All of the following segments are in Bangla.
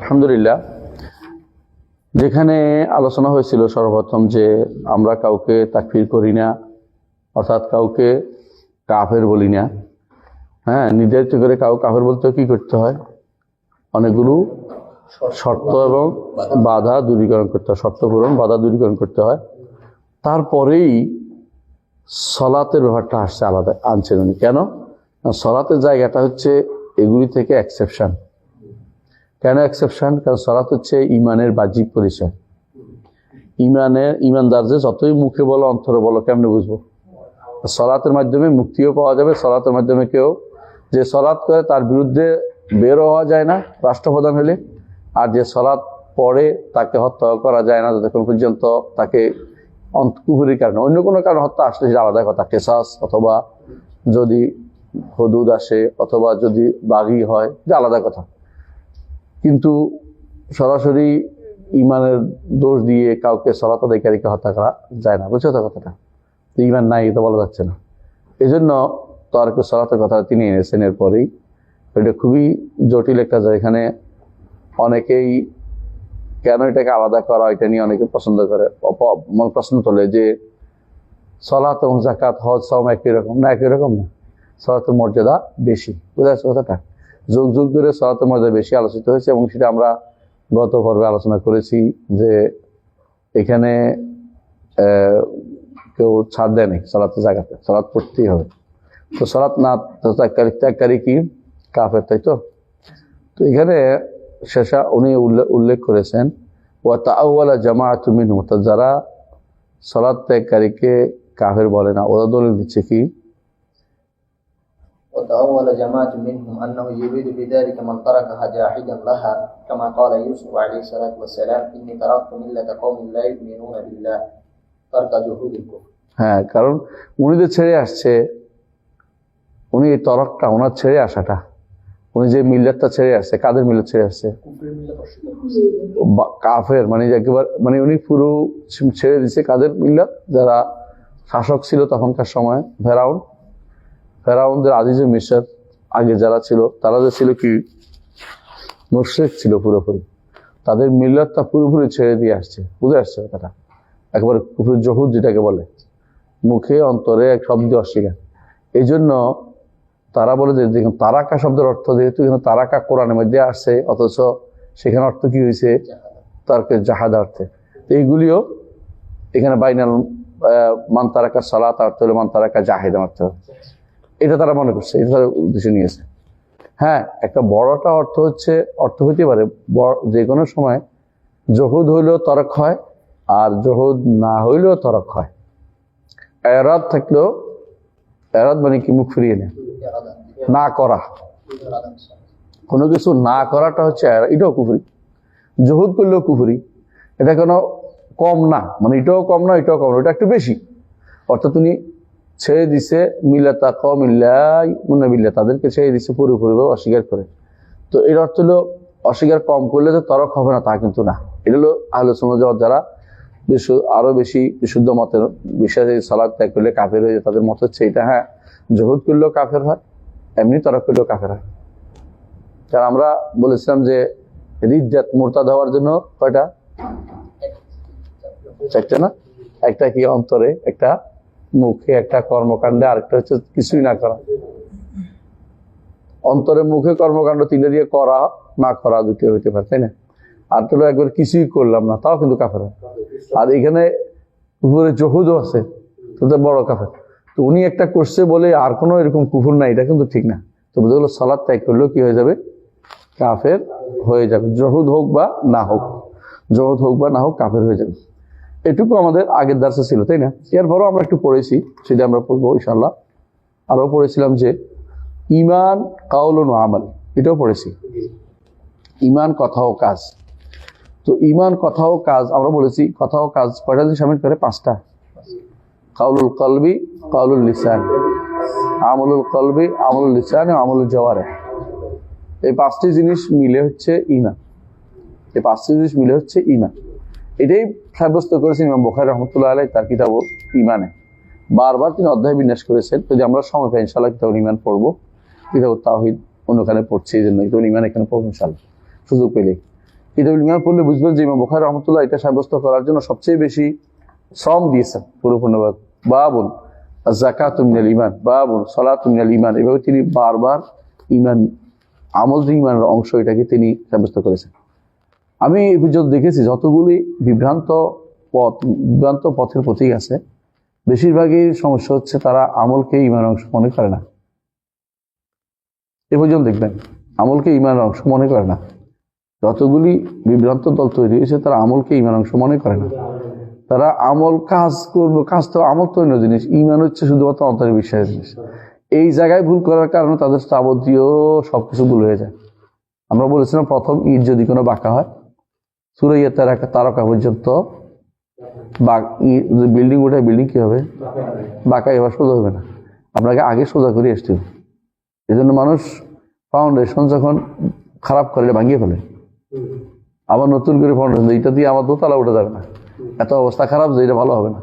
আলহামদুলিল্লাহ, যেখানে আলোচনা হয়েছিল সর্বপ্রথম যে আমরা কাউকে তাকফির করি না, অর্থাৎ কাউকে কাফের বলি না। হ্যাঁ, নির্ধারিত করে কাউকে কাফের বলতে কি করতে হয়? অনেকগুলো শর্ত এবং বাধা দূরীকরণ করতে হয়, শর্ত পূরণ বাধা দূরীকরণ করতে হয়। তারপরেই সলাতের ব্যাপারটা আসছে আলাদা, আনছেন উনি। কেন? সলাতের জায়গাটা হচ্ছে এগুলি থেকে এক্সেপশন। কেন এক্সেপশন? কারণ সলাত হচ্ছে ইমানের বাহ্যিক পরিচয়। ইমানদার যে যতই মুখে বলো অন্তরে বলো, কেমনে বুঝবো? সলাতের মাধ্যমে মুক্তিও পাওয়া যাবে। সলাতের মাধ্যমে কেউ যে সলাত করে তার বিরুদ্ধে বেরো হওয়া যায় না রাষ্ট্রপ্রধান হলে, আর যে সলাত পড়ে তাকে হত্যা করা যায় না যতক্ষণ পর্যন্ত তাকে কুফরির কারণে, অন্য কোনো কারণে হত্যা আসলে সেটা আলাদা কথা, কেসাস অথবা যদি হুদুদ আসে অথবা যদি বাগী হয়, যে আলাদা কথা। কিন্তু সরাসরি ইমানের দোষ দিয়ে কাউকে সলাত আদায়কারীকে হত্যা করা যায় না, বুঝছো তো কথাটা? ইমান নাই তো বলা যাচ্ছে না। এই জন্য তারকে সলাতের কথা তিনি এনেছেন। এরপরেই এটা খুবই জটিল একটা জায়গা। এখানে অনেকেই কেন এটাকে আলাদা করা এটা নিয়ে অনেকে পছন্দ করে, প্রশ্ন তোলে যে সলাত এবং যাকাত হজ সব একই রকম না। একই রকম না, সলাতের মর্যাদা বেশি। বুঝা যাচ্ছে কথাটা? যুগ যুগ ধরে সলাতের মর্যাদা বেশি আলোচিত হয়েছে এবং সেটা আমরা গত পর্বে আলোচনা করেছি যে এখানে কেউ ছাড় দেয়নি সলাতে জাকাতে, সলাত পড়তেই হবে। তো সলাত না ত্যাগকারী কি কাফের, তাই তো? তো এখানে শেষা উনি উল্লেখ করেছেন ওয়া তাআওয়ালা জামাআতুম মিনহুম, যারা সলাত ত্যাগকারীকে কাফের বলে না, ওরা দলিল দিচ্ছে কি? وتأول جماعة منهم أنه يريد بذلك من تركها جاحدا لها كما قال يوسف عليه الصلاة والسلام إني تركت ملة قوم لا يؤمنون بالله ترك جهود الكفر। হ্যাঁ, কারণ উনি যে ছেড়ে আসছে, উনি এই তরকটা, ওনার ছেড়ে আসাটা, উনি যে মিল্লাতটা ছেড়ে আসছে, কাদের মিল্লাত ছেড়ে আসছে? কাফের, মানে একেবারে, মানে উনি পুরো ছেড়ে দিছে কাদের মিল্লাত? যারা শাসক ছিল তখনকার সময়, ফেরাউনদের আজিজে মিশর আগে যারা ছিল, তারা যে ছিল কি মুশরিক ছিল পুরোপুরি, তাদের মিল্লাতটা পুরোপুরি ছেড়ে দিয়ে আসছে। বুঝে আসছে কথাটা? একেবারে কুফর জহুদ যেটাকে বলে, মুখে অন্তরে এক শব্দ অস্বীকার। এই জন্য তারা বলে যে দেখুন তারাকা শব্দের অর্থ, যেহেতু এখানে তারাকা কোরআনের মধ্যে আসছে, অথচ সেখানে অর্থ কি হয়েছে? তারকে জাহাদ অর্থে। এইগুলিও এখানে বাইনাল মান তারাকা সালাত অর্থ হলে মান তারাকা জাহেদ অর্থ, এটা তারা মনে করছে, এটা তারা উদ্দেশ্যে নিয়েছে। হ্যাঁ, একটা বড়টা অর্থ হইতে পারে যে কোনো সময় জহুদ হইলেও তরক হয়, আর জহুদ না হইলেও তরক হয়। এরাদ থাকলেও, এরাদ মানে কি? মুখ ফিরিয়ে নেয়, না করা, কোনো কিছু না করাটা হচ্ছে এটাও কুফরি। জহুদ করলেও কুফরি, এটা কোনো কম না, মানে এটাও কম না এটাও কম না, এটা একটু বেশি। অর্থাৎ তুমি ছেড়ে দিছে মিল্লাতা কওমিল্লা, তাদেরকে ছেড়ে দিছে পুরোপুরিভাবে অস্বীকার করে। তো এর অর্থ হলো অস্বীকার কম করলে তো তরক হবে না, তা কিন্তু না। এটা হলো আহলে সুন্নাত ওয়াল যারা আরো বেশি বিশুদ্ধ মতের বিশ্বাসে সালাত ত্যাগ করলে কাফের হয়ে যায়, তাদের মত হচ্ছে এটা। হ্যাঁ, জহুদ করলেও কাফের হয়, এমনি তরক করলেও কাফের হয়। কারণ আমরা বলেছিলাম যে রিদ্দাত মুরতাদ হওয়ার জন্য কয়টা? চারটা না? একটা কি অন্তরে, একটা মুখে, একটা কর্মকাণ্ডে, আরেকটা হচ্ছে কিছুই না করা। অন্তরে মুখে কর্মকাণ্ড তিনটা দিয়ে করা না করা দুটো হইতে পারে, তাই না? আর তো একবার কিছুই করলাম না, তাও কিন্তু কাফের হয়। আর এখানে উপরে জহুদও আছে, তো বড় কাফের। তো উনি একটা করছে বলে আর কোনো এরকম কুফর নাই, এটা কিন্তু ঠিক না। তো বুঝে গেল সালাত ত্যাগ করলেও কি হয়ে যাবে? কাফের হয়ে যাবে। জহুদ হোক বা না হোক, জহুদ হোক বা না হোক, কাফের হয়ে যাবে। এটুকু আমাদের আগের দার্সে ছিল, তাই না? এরপরও আমরা একটু পড়েছি, সেটা আমরা পড়বো ইনশাআল্লাহ। আরও পড়েছিলাম যে ঈমান কাউলুন ওয়া আমাল, এটাও পড়েছি। ঈমান কথা ও কাজ। তো ঈমান কথা ও কাজ আমরা বলেছি, কথা ও কাজ কয়টা জিনিস শামিল করে? 5টা। কাউলুল কলবি, কাউলুল লিসান, আমলুল কলবি, আমলুল লিসান, আমলুল জাওয়ারিহ। এই 5টি জিনিস মিলে হচ্ছে ঈমান। এই 5টি জিনিস মিলে হচ্ছে ঈমান। এটাই সাব্যস্ত করেছেন ইমাম বুখারী রাহমাতুল্লাহ আলাইহি তার কিতাবুল ঈমানে। বারবার তিনি অধ্যায় বিন্যাস করেছেন। যদি আমরা সময় পাই ইনশাআল্লাহ কিতাবুল ঈমান পড়বো, কিতাবুত তাওহীদ অন্যখানে পড়ছি, এই জন্য কিতাবুল ঈমান এখানে পড়বো ইনশাআল্লাহ সুযোগ পেলে। কিতাবুল ঈমান পড়লে বুঝবেন যে ইমাম বুখারী রাহমাতুল্লাহ এটা সাব্যস্ত করার জন্য সবচেয়ে বেশি শ্রম দিয়েছেন পরিপূর্ণভাবে। বাবুল যাকাতু মিনাল ঈমান, বাবুল সালাতু মিনাল ঈমান, এভাবে তিনি বারবার ঈমান, আমল যে ঈমানের অংশ, এটাকে তিনি সাব্যস্ত করেছেন। আমি এই পর্যন্ত দেখেছি যতগুলি বিভ্রান্ত পথের প্রতীক আছে, বেশিরভাগই সমস্যা হচ্ছে তারা আমলকে ঈমানের অংশ মনে করে না। এ পর্যন্ত দেখবেন আমলকে ঈমানের অংশ মনে করে না। যতগুলি বিভ্রান্ত দল তৈরি হয়েছে তারা আমলকে ঈমানের অংশ মনে করে না। তারা আমল কাজ করলো, কাজ তো আমল তো অন্য জিনিস, ঈমান হচ্ছে শুধুমাত্র অন্তরের বিশ্বাসের জিনিস। এই জায়গায় ভুল করার কারণে তাদের যাবতীয় সবকিছু ভুল হয়ে যায়। আমরা বলেছিলাম প্রথম ঈদ যদি কোনো বাঁকা হয়, সূরা তারকা পর্যন্ত বিল্ডিং ওঠে, বিল্ডিং কি হবে বাঁকা, এবার সোজা হবে না, আপনাকে আগে সোজা করে আসতে হবে। এই জন্য মানুষ ফাউন্ডেশন যখন খারাপ করে ভাঙিয়ে ফেলে, আবার নতুন করে ফাউন্ডেশন, এইটা দিয়ে আমার দোতলা উঠে যাবে না, এত অবস্থা খারাপ যে এটা ভালো হবে না।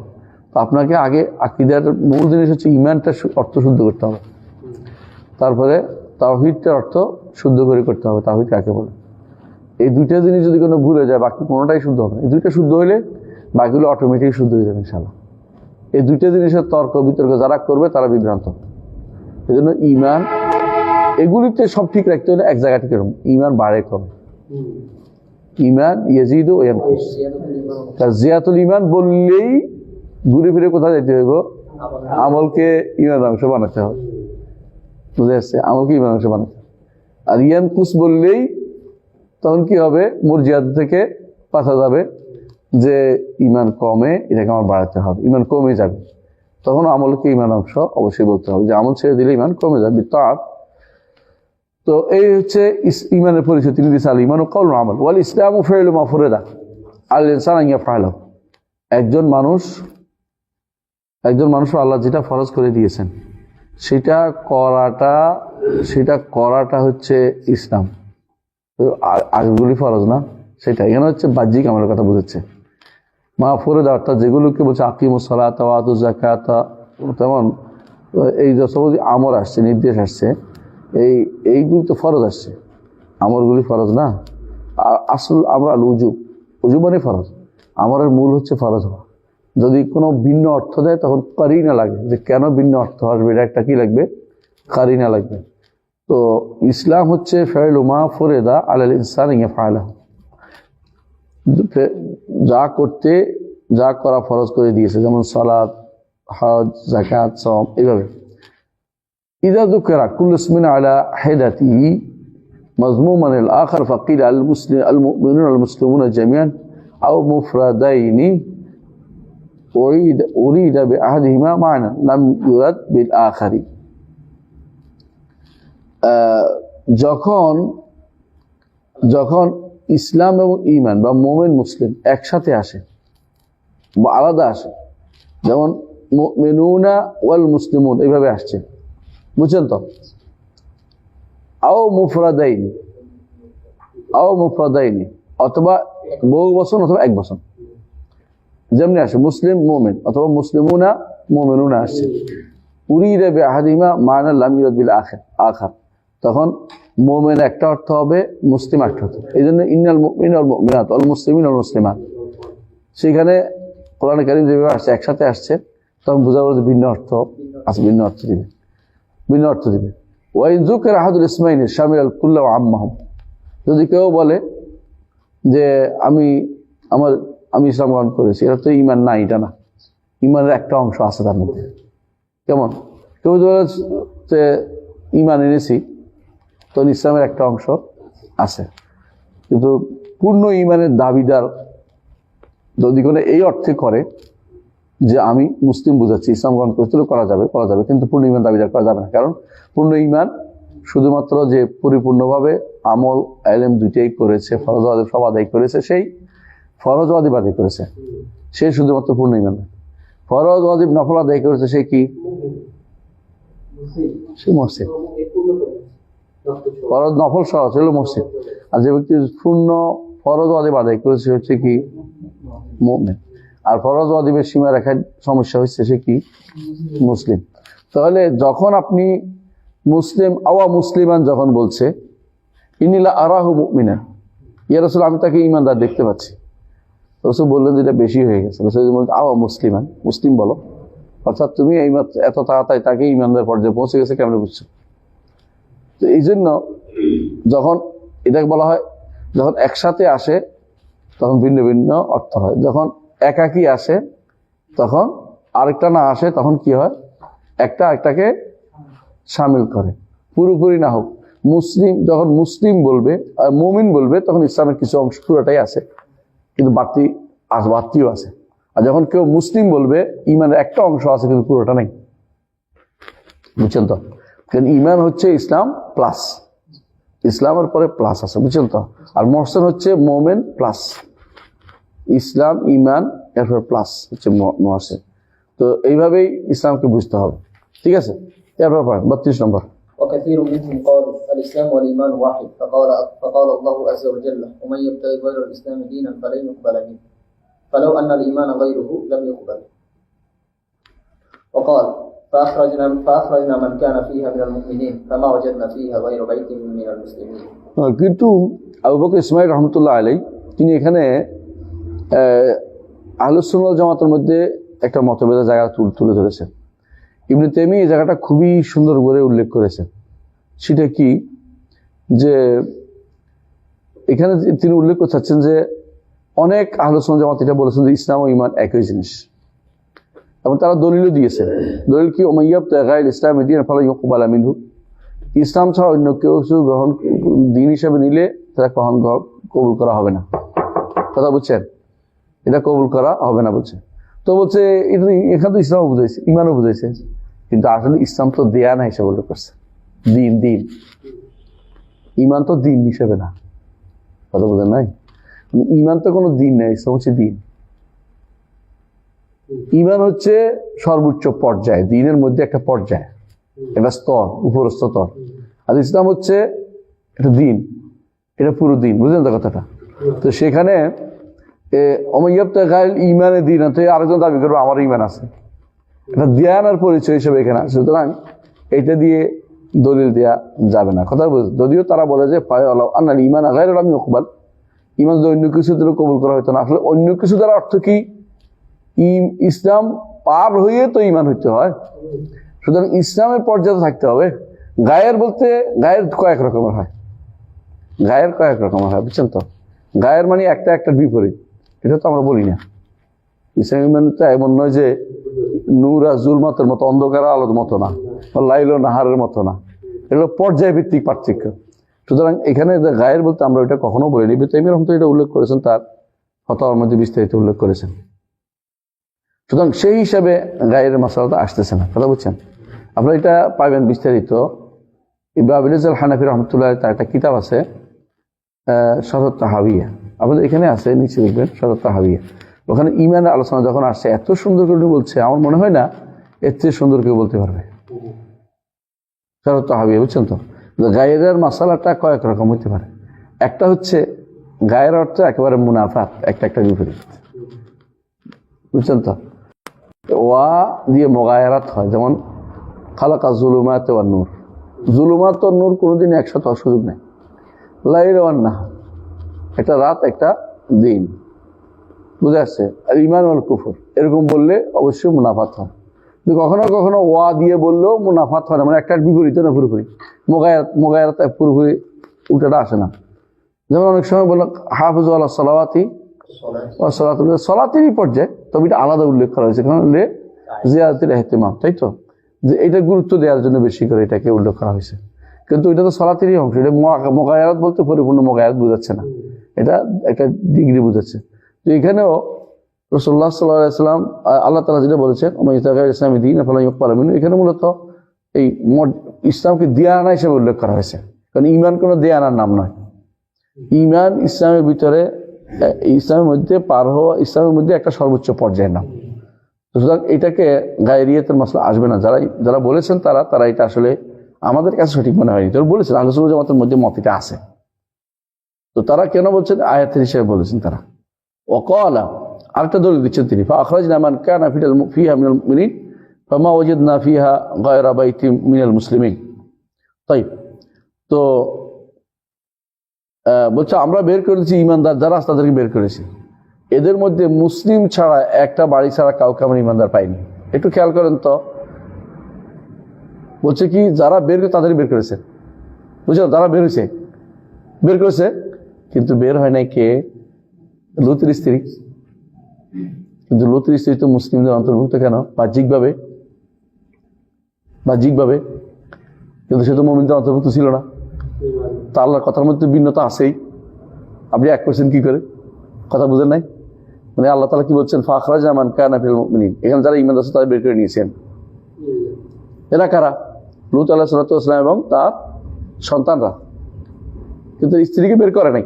তো আপনাকে আগে আকীদার মূল জিনিস হচ্ছে ঈমানটা অর্থ শুদ্ধ করতে হবে, তারপরে তাওহীদটার অর্থ শুদ্ধ করে করতে হবে। তাওহীদ কাকে বলে? এই দুইটা জিনিস যদি কোনো ভুলে যায় বাকি কোনোটাই শুদ্ধ হবে না। এই দুইটা শুদ্ধ হইলে বাকিগুলো অটোমেটিক শুদ্ধ হয়ে যাবে ইনশাআল্লাহ। এই দুইটা জিনিসের তর্ক বিতর্ক যারা করবে তারা বিভ্রান্ত। এই জন্য ঈমান এগুলিতে সব ঠিক রাখতে হলে এক জায়গা ঠিক রাখুন, ঈমান বাড়ে কমে, ঈমান ইয়াজিদু ওয়া ইয়ানকুস। জিয়াতুল ঈমান বললেই ঘুরে ফিরে কোথায় যেতে হইব? আমলকে ঈমানের অংশ বানাতে হবে, বুঝে আসছে? আমলকে ঈমানের অংশ বানাতে হবে। আর ইয়ানকুস বললেই তখন কি হবে? মুরজিয়াত থেকে পাঠা যাবে যে ঈমান কমে, এটাকে আমার বাড়াতে হবে, ঈমান কমে যাবে, তখন আমলকে ঈমান অংশ অবশ্যই বলতে হবে যে আমল ছেড়ে দিলে ঈমান কমে যাবে। তার তো এই হচ্ছে ঈমানের পরিচয়। তিনি দিয়েছেন আল ঈমানু কাউলুন আমাল ওয়াল ইসলামু ফি'লু মা ফুরিদা আল ইনসানু আন ইয়াফআলু। একজন মানুষ আল্লাহ যেটা ফরজ করে দিয়েছেন সেটা করাটা হচ্ছে ইসলাম। আগেগুলি ফরজ না, সেটা এখানে হচ্ছে বাহ্যিক আমলের কথা বুঝাচ্ছে। মা ফুরিদা অর্থাৎ যেগুলোকে বলছে আকিমুস সালাতা ওয়া আতুজ যাকাতা, তেমন এই যে সব আমর আসছে, নির্দেশ আসছে, এইগুলি তো ফরজ আসছে, আমরগুলি ফরজ না। আসল আমরা উজু মানে ফরজ, আমরের মূল হচ্ছে ফরজ হওয়া। যদি কোনো ভিন্ন অর্থ দেয় তখন কারিনা লাগে, যে কেন ভিন্ন অর্থ আসবে, এটা একটা কি লাগবে? কারিনা লাগবে। তো ইসলাম হচ্ছে ফি'লু মা ফুরিদা আলাল ইনসানি আন ইয়াফআলু, যা করা ফরজ করে দিয়েছে, যেমন সালাত, হজ, যাকাত, সাওম, এইভাবে। ইযা যুকিরা কুল্লু ইসমিন আলা হিদাতিহি মাজমুমান আল আখার ফাকিল আল মুসলিমুনা জামিআন আও মুফরাদাইনি উরিদা বিআহদিহিমা মা'না লাম ইউরাদ বিল আখারি। যখন ইসলাম এবং ঈমান বা মুমিন মুসলিম একসাথে আসে বা আলাদা আসে, যেমন মুমিনুনা ওয়াল মুসলিমুন এইভাবে আসছে, বুঝছেন তো? আও মুফরাদাইনি অথবা বহু বচন অথবা এক বচন, যেমনি আসে মুসলিম মুমিন অথবা মুসলিমুনা মুমিনুনা আসছে। উরিদা বিআহদিহিমা মা'না লাম ইউরাদ বিল আখার, তখন মুমিন একটা অর্থ হবে, মুসলিম একটা অর্থ। এই জন্য ইন্নাল মুমিনা ওয়াল মুমিনাত ওয়াল মুসলিমিনা ওয়াল মুসলিমাত, সেখানে কোরআনে কারীম যেভাবে আসছে একসাথে আসছে, তখন বোঝা গেল যে ভিন্ন অর্থ আছে, ভিন্ন অর্থ দিবে। ওয়া ইন যুকিরা আহাদুল ইসমাইনি শামিলাল কুল্লা ওয়া আম্মাহুম, যদি কেউ বলে যে আমি ইসলাম গ্রহণ করেছি, এটা তো ঈমান না, এটা না, ঈমানের একটা অংশ আছে তার মধ্যে। কেমন? কেউ বলে যে ঈমান এনেছি, তো ইসলামের একটা অংশ আছে, কিন্তু পূর্ণ ঈমানের দাবিদার যদি কোনো এই অর্থে করে যে আমি মুসলিম বুঝাচ্ছি, ইসলাম গ্রহণ করেছি, করা যাবে, কিন্তু পূর্ণ ঈমান দাবিদার করা যাবে না। কারণ পূর্ণ ঈমান শুধুমাত্র যে পরিপূর্ণভাবে আমল ইলম দুইটাই করেছে, ফরজ ওয়াজিব সব আদায় করেছে, সেই ফরজ ওয়াজিব আদায় করেছে, সে শুধুমাত্র পূর্ণ ঈমান। ফরজ ওয়াজিব নফল আদায় করেছে সে কি? সে মুহসিন। ফরজ নফল সহজ হলো মুহসিন। আর যে ব্যক্তি পূর্ণ ফরজ ওয়াজিব আদায় করেছে হচ্ছে কি? মুমিন। আর ফরজ ওয়াজিবের সীমা রেখার সমস্যা হচ্ছে সে কি? মুসলিম। তাহলে যখন আপনি মুসলিম আওয়া মুসলিমান যখন বলছে, ইন্নী লা আরাহু মুমিনা, ইয়া রাসূল, আমি তাকে ইমানদার দেখতে পাচ্ছি। রাসূল বললেন যে এটা বেশি হয়ে গেছে। রাসূল বললেন, আও মুসলিমান, মুসলিম বলো। অর্থাৎ তুমি এই এত তাড়াতাড়ি তাকে ইমানদার পর্যায়ে পৌঁছে গেছে কেমন বুঝছো? তো এই জন্য যখন এটাকে বলা হয়, যখন একসাথে আসে তখন ভিন্ন ভিন্ন অর্থ হয়। যখন একাকি আসে তখন আরেকটা না আসে, তখন কি হয়, একটা একটাকে সামিল করে, পুরোপুরি না হোক। মুসলিম যখন মুসলিম বলবে, মুমিন বলবে, তখন ইসলামের কিছু অংশ পুরোটাই আছে, কিন্তু বাড়তিও আছে। আর যখন কেউ মুসলিম বলবে, ইমানের একটা অংশ আছে কিন্তু পুরোটা নেই। বুঝছেন তো? কারণ ইমান হচ্ছে ইসলাম প্লাস, ইসলামের পরে প্লাস আছে, বুঝছেন তো? আর মহসেন হচ্ছে মোমেন প্লাস ইসলাম, ইমান, এরপর প্লাস হচ্ছে মহসেন। তো এইভাবেই ইসলামকে বুঝতে হবে, ঠিক আছে? এরপর 32 নম্বর। وكثير منهم قالوا الإسلام والإيمان واحد فقال الله عز وجل ومن يبتغي غير الإسلام دينا فلن يقبل منه فلو أن الإيمان غيره لم يقبل. وقال فأخرجنا من كان فيها من المؤمنين فما وجدنا فيها غير بيت من المسلمين. কিন্তু আবু বকর ইসমাঈল রহমতুল্লাহ আলাইহি তিনি এখানে আহলুস সুন্নাহ ওয়াল জামাতের মধ্যে একটা মতভেদের জায়গা তুলে ধরেছেন। ইবনে তাইমিয়া এই জায়গাটা খুবই সুন্দর করে উল্লেখ করেছেন। সেটা কি, যে এখানে তিনি উল্লেখ করতে চাচ্ছেন যে অনেক আহলুস সুন্নাহ জামাত এটা বলেছেন যে ইসলাম ও ঈমান একই জিনিস, এবং তারা দলিলও দিয়েছে। দলিল কি, ওমান ইয়াবতাগি গায়রাল ইসলামি দীনান ফালান ইউকবালা মিনহু, ইসলাম ছাড়া অন্য কেউ কিছু দিন হিসেবে নিলে তারা কবুল করা হবে না। কথা বুঝছেন? এটা কবুল করা হবে না বলছে। তো বলছে এখানে তো ইসলামও বুঝাইছে, ইমানও বুঝাইছে, কিন্তু আসলে ইসলাম তো দেয়ানা হিসেবে উল্লেখ করছে, দিন। ইমান তো দিন হিসেবে না, কথা বোঝেন নাই? ইমান তো কোনো দিন নাই, ইসলাম হচ্ছে দিন। ইমান হচ্ছে সর্বোচ্চ পর্যায়, দিনের মধ্যে একটা পর্যায়, একটা স্তর, উপরস্থ স্তর। আর ইসলাম হচ্ছে একটা দিন, এটা পুরো দিন, বুঝলেন তো কথাটা? তো সেখানে ইমানের দিন আছে, আরেকজন দাবি করবো আমার ইমান আছে, এটা জ্ঞানের পরিচয় হিসেবে এখানে আছে। সুতরাং এটা দিয়ে দলিল দেওয়া যাবে না, কথা বুঝ। যদিও তারা বলে যে ইমান গায়রুল আমি ইউকবাল, ইমান যদি অন্য কিছু দ্বারা কবুল করা হইতো না। আসলে অন্য কিছু দ্বারা অর্থ কি, ইসলাম পার হয়ে তো ইমান হইতে হয়। সুতরাং ইসলামের পর্যায়ে থাকতে হবে। গায়ের বলতে গায়ের কয়েক রকমের হয়, বুঝছেন তো? গায়ের মানে একটা বিপরীত, এটা তো আমরা বলি না। ইসলাম ইমান তো এমন নয় যে নূর আর জুলমাতের মতো, অন্ধকার আলোর মতো না, লাইল ও নাহারের মতো না, এগুলো পর্যায় ভিত্তিক পার্থক্য। সুতরাং এখানে গায়ের বলতে আমরা এটা কখনো বলিনি। ইবনে তাইমিয়া রাহমাতুল্লাহ এটা উল্লেখ করেছেন, তার ফতোয়ার মধ্যে বিস্তারিত উল্লেখ করেছেন। সুতরাং সেই হিসাবে গায়ের মাসালাটা আসতেছে না, কথা বুঝছেন? আপনারা এটা পাবেন বিস্তারিত ইবনে আবিল ইজাল হানাফি রহমতুল্লাহ, তার একটা কিতাব আছে শরত তাহাবিয়া, আমাদের এখানে আছে, নিচে দেখবেন শরত তাহাবিয়া। ওখানে ইমানের আলোচনা যখন আসছে, এত সুন্দর করে বলছে, আমার মনে হয় না এর চেয়ে সুন্দর কেউ বলতে পারবে। শরত তাহাবিয়া, বুঝছেন তো? গায়ের মাসালাটা কয়েক রকম হতে পারে। একটা হচ্ছে গায়ের অর্থ একেবারে মুনাফাত, একটা বিপরীত, বুঝছেন তো? ওয়া দিয়ে মোগায়রাত হয়, যেমন খালাকা জুলুমাত ওয়ান নূর, জুলুমাত ও নূর কোনোদিন একসাথে হওয়ার সুযোগ নেই। লাইল ওয়ান নাহার, একটা রাত একটা দিন, বুঝে আসছে? আর ঈমান ওয়াল কুফর এরকম বললে অবশ্যই মুনাফাত হয়। কিন্তু কখনো কখনো ওয়া দিয়ে বললেও মুনাফাত হয় না, মানে একটা বিপরীত না, পুরোপুরি মোগায়রাত পুরোপুরি উল্টাটা আসে না। যেমন অনেক সময় বললো হাফিজু আলা সালাওয়াতি ওয়া সালাতুল সালাতেরই পর্যায়ে, তবে এটা আলাদা উল্লেখ করা হয়েছে, কারণ জিয়ারাতুল ইহতিমাম, তাই তো? যে এটা গুরুত্ব দেওয়ার জন্য বেশি করে এটাকে উল্লেখ করা হয়েছে। কিন্তু এটা তো সালাতেরই অংশ, এটা মোগায়রাত বলতে পরিপূর্ণ মোগায়রাত বোঝাচ্ছে না, এটা একটা ডিগ্রি বোঝাচ্ছে। তো এখানেও রাসূলুল্লাহ সাল্লাল্লাহু আলাইহি ওয়াসাল্লাম, আল্লাহ তাআলা যেটা বলেছেন ওমান ইয়াবতাগি গায়রাল ইসলামি দীনান ফালান ইউকবালা মিনহু, এখানে মূলত এই ইসলামকে দেয়ানা হিসেবে উল্লেখ করা হয়েছে, কারণ ঈমান কোনো দেয়ানার নাম নয়। ঈমান ইসলামের ভিতরে, ইসলামের মধ্যে পার হওয়া, ইসলামের মধ্যে একটা সর্বোচ্চ পর্যায়ের নাম। সুতরাং এটাকে গায়রিয়াতের মাসলা আসবে না। যারা বলেছেন তারা এটা আসলে আমাদের কাছে সঠিক মনে হয়নি। তারা বলেছেন আহলে সুন্নাহ জামাতের মধ্যে মত এটা আছে। তো তারা কেন বলছেন, আয়াতের হিসেবে বলেছেন তারা। ওয়াকালা, আরেকটা দলিল দিচ্ছেন তিনি, ফাআখরাজনা মান কানা ফিহা মিনাল মুমিনিন ফামা ওয়াজাদনা ফিহা গায়রা বাইতিন মিনাল মুসলিমিন। তাই তো বলছে আমরা বের করেছি ইমানদার যারা আছে তাদেরকে বের করেছি, এদের মধ্যে মুসলিম ছাড়া একটা বাড়ি ছাড়া কাউকে আমরা ইমানদার পাইনি। একটু খেয়াল করেন তো, বলছে কি যারা বের করে তাদের বের করেছে, বুঝছো, যারা বের হয়েছে বের করেছে, কিন্তু বের হয় নাই কে? লুতের স্ত্রী। কিন্তু লুতের স্ত্রী তো মুসলিমদের অন্তর্ভুক্ত কেন? বাহ্যিকভাবে, বাহ্যিকভাবে, কিন্তু সে তো মুমিনদের অন্তর্ভুক্ত ছিল না। তা আল্লাহর কথার মধ্যে ভিন্নতা আছেই, আপনি 1% কি করে? কথা বুঝেন নাই? মানে আল্লাহ তাআলা কি বলছেন, ফাখরাজা মান কানা ফিল মুমিনিন, এখানে যারা ঈমান আছে তাদের বের করে নিয়েছেন। এরা কারা? লূত আলাইহিস সালাতু ওয়াস সালাম এবং তার সন্তানরা, কিন্তু স্ত্রীকে বের করে নাই।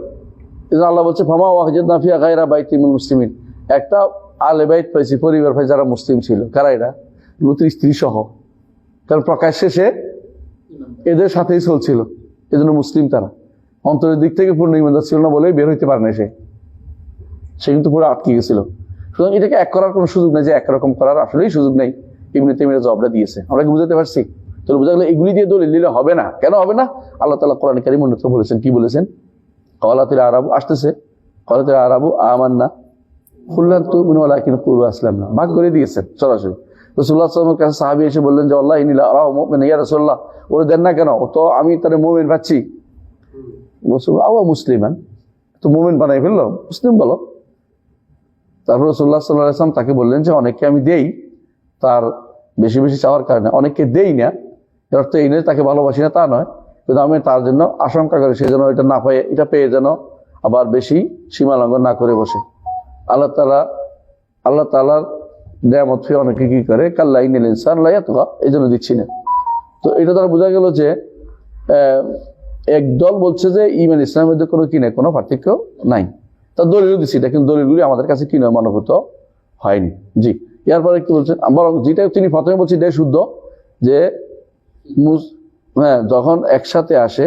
এজন্য আল্লাহ বলছে ফামা ওয়াজাদনা ফিহা গায়রা বাইতিন মিনাল মুসলিমিন, একটা আহলে বাইত পাইছি, পরিবার পাইছি যারা মুসলিম ছিল। কারা এরা? লূতের স্ত্রী সহ। কারণ প্রকাশ্যে সে এদের সাথেই চলছিল, এজন্য মুসলিম তারা। অন্তরের দিক থেকে পূর্ণ ঈমানদার ছিল না বলেই বের হইতে পারে না সে কিন্তু পুরো আটকে গেছিল। সুতরাং এটাকে এক করার কোনো সুযোগ নেই, যে একরকম করার আসলেই সুযোগ নেই। ইবনে তাইমিয়া জবাবটা দিয়েছে, আমরা কি বুঝাতে পারছি? তাহলে বোঝা গেল এগুলি দিয়ে দলিল দিলে হবে না। কেন হবে না? আল্লাহ তাআলা কোরআন কারীমে অন্যত্র বলেছেন, কি বলেছেন? ক্বালাতিল আরাবু, আসতেছে, ক্বালাতিল আরাবু আমান্না কুল লা তুমিনু ওয়ালাকিন কুলু আসলামনা, ভাগ করে দিয়েছেন সরাসরি। রাসূলুল্লাহ সাল্লাল্লাহু আলাইহি ওয়াসাল্লামের কাছে সাহাবী এসে বললেন যে আল্লাহ ইন্নী লা আরাহু মুমিনান, ইয়া রাসূলুল্লাহ ওরে দেন না কেন? ও তো আমি তারে মুমিন পাচ্ছি। বলছো আওয়া মুসলিমান, তো মুমিন বানাই ফেললো, মুসলিম বলো। তারপর রাসূলুল্লাহ সাল্লাল্লাহু আলাইহি ওয়াসাল্লাম তাকে বললেন যে অনেককে আমি দেই, তার বেশি বেশি চাওয়ার কারণে অনেককে দেই না, এর অর্থ এই নয় তাকে ভালোবাসি না তা নয়, কিন্তু আমি তার জন্য আশঙ্কা করি সে যেন এটা না পায়, এটা পেয়ে যেন আবার বেশি সীমা লঙ্ঘন না করে বসে। আল্লাহ তাআলার নিয়ামত ফি অনেকে কি করে, কাল্লা ইন্নাল ইনসানা লা ইয়াতগা, এই জন্য দিচ্ছি না। তো এটা দ্বারা বোঝা গেল যে একদল বলছে যে ঈমান ইসলামের মধ্যে কোনো কি নাই, কোনো পার্থক্য নাই। তার দলিল দিচ্ছি এটা, কিন্তু দলিলগুলি আমাদের কাছে কি নয়, মানভূত হয়নি। জি, এরপরে কি বলছেন? বরং যেটা তিনি প্রথমে বলছি এটাই শুদ্ধ, যে যখন একসাথে আসে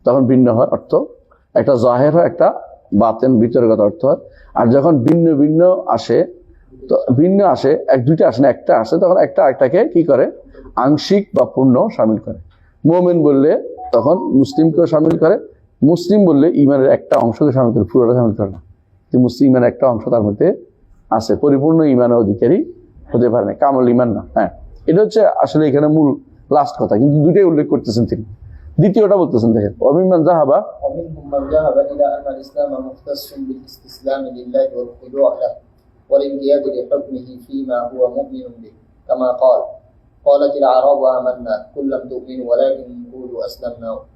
তখন ভিন্ন হয় অর্থ, একটা জাহের হয়, একটা বাতেন ভিতরগত অর্থ হয়। আর যখন ভিন্ন ভিন্ন আসে, তো ভিন্ন আসে, এক দুইটা আসে না, একটা আসে, তখন একটা একটাকে কি করে, আংশিক বা পূর্ণ শামিল করে। মুমিন বললে তখন মুসলিমকেও শামিল করে, মুসলিম বললে ইমানের একটা অংশকে শামিল করে, পুরোটা শামিল করে না। কিন্তু মুসলিম ইমানের একটা অংশ তার মধ্যে আছে, পরিপূর্ণ ইমানের অধিকারী হতে পারে না, কামল ইমান না। হ্যাঁ, এটা হচ্ছে আসলে এখানে মূল লাস্ট কথা, কিন্তু দুইটাই উল্লেখ করতেছেন তিনি। দ্বিতীয়টা বলতেছেন, দেখেন ওমিমান যাহাবা ومنهم من ذهب إلى أن الإسلام مختص بالاستسلام لله والخضوع له والانقياد لحكمه فيما هو مؤمن به، كما قالت الأعراب آمنا قل لم تؤمنوا ولكن قولوا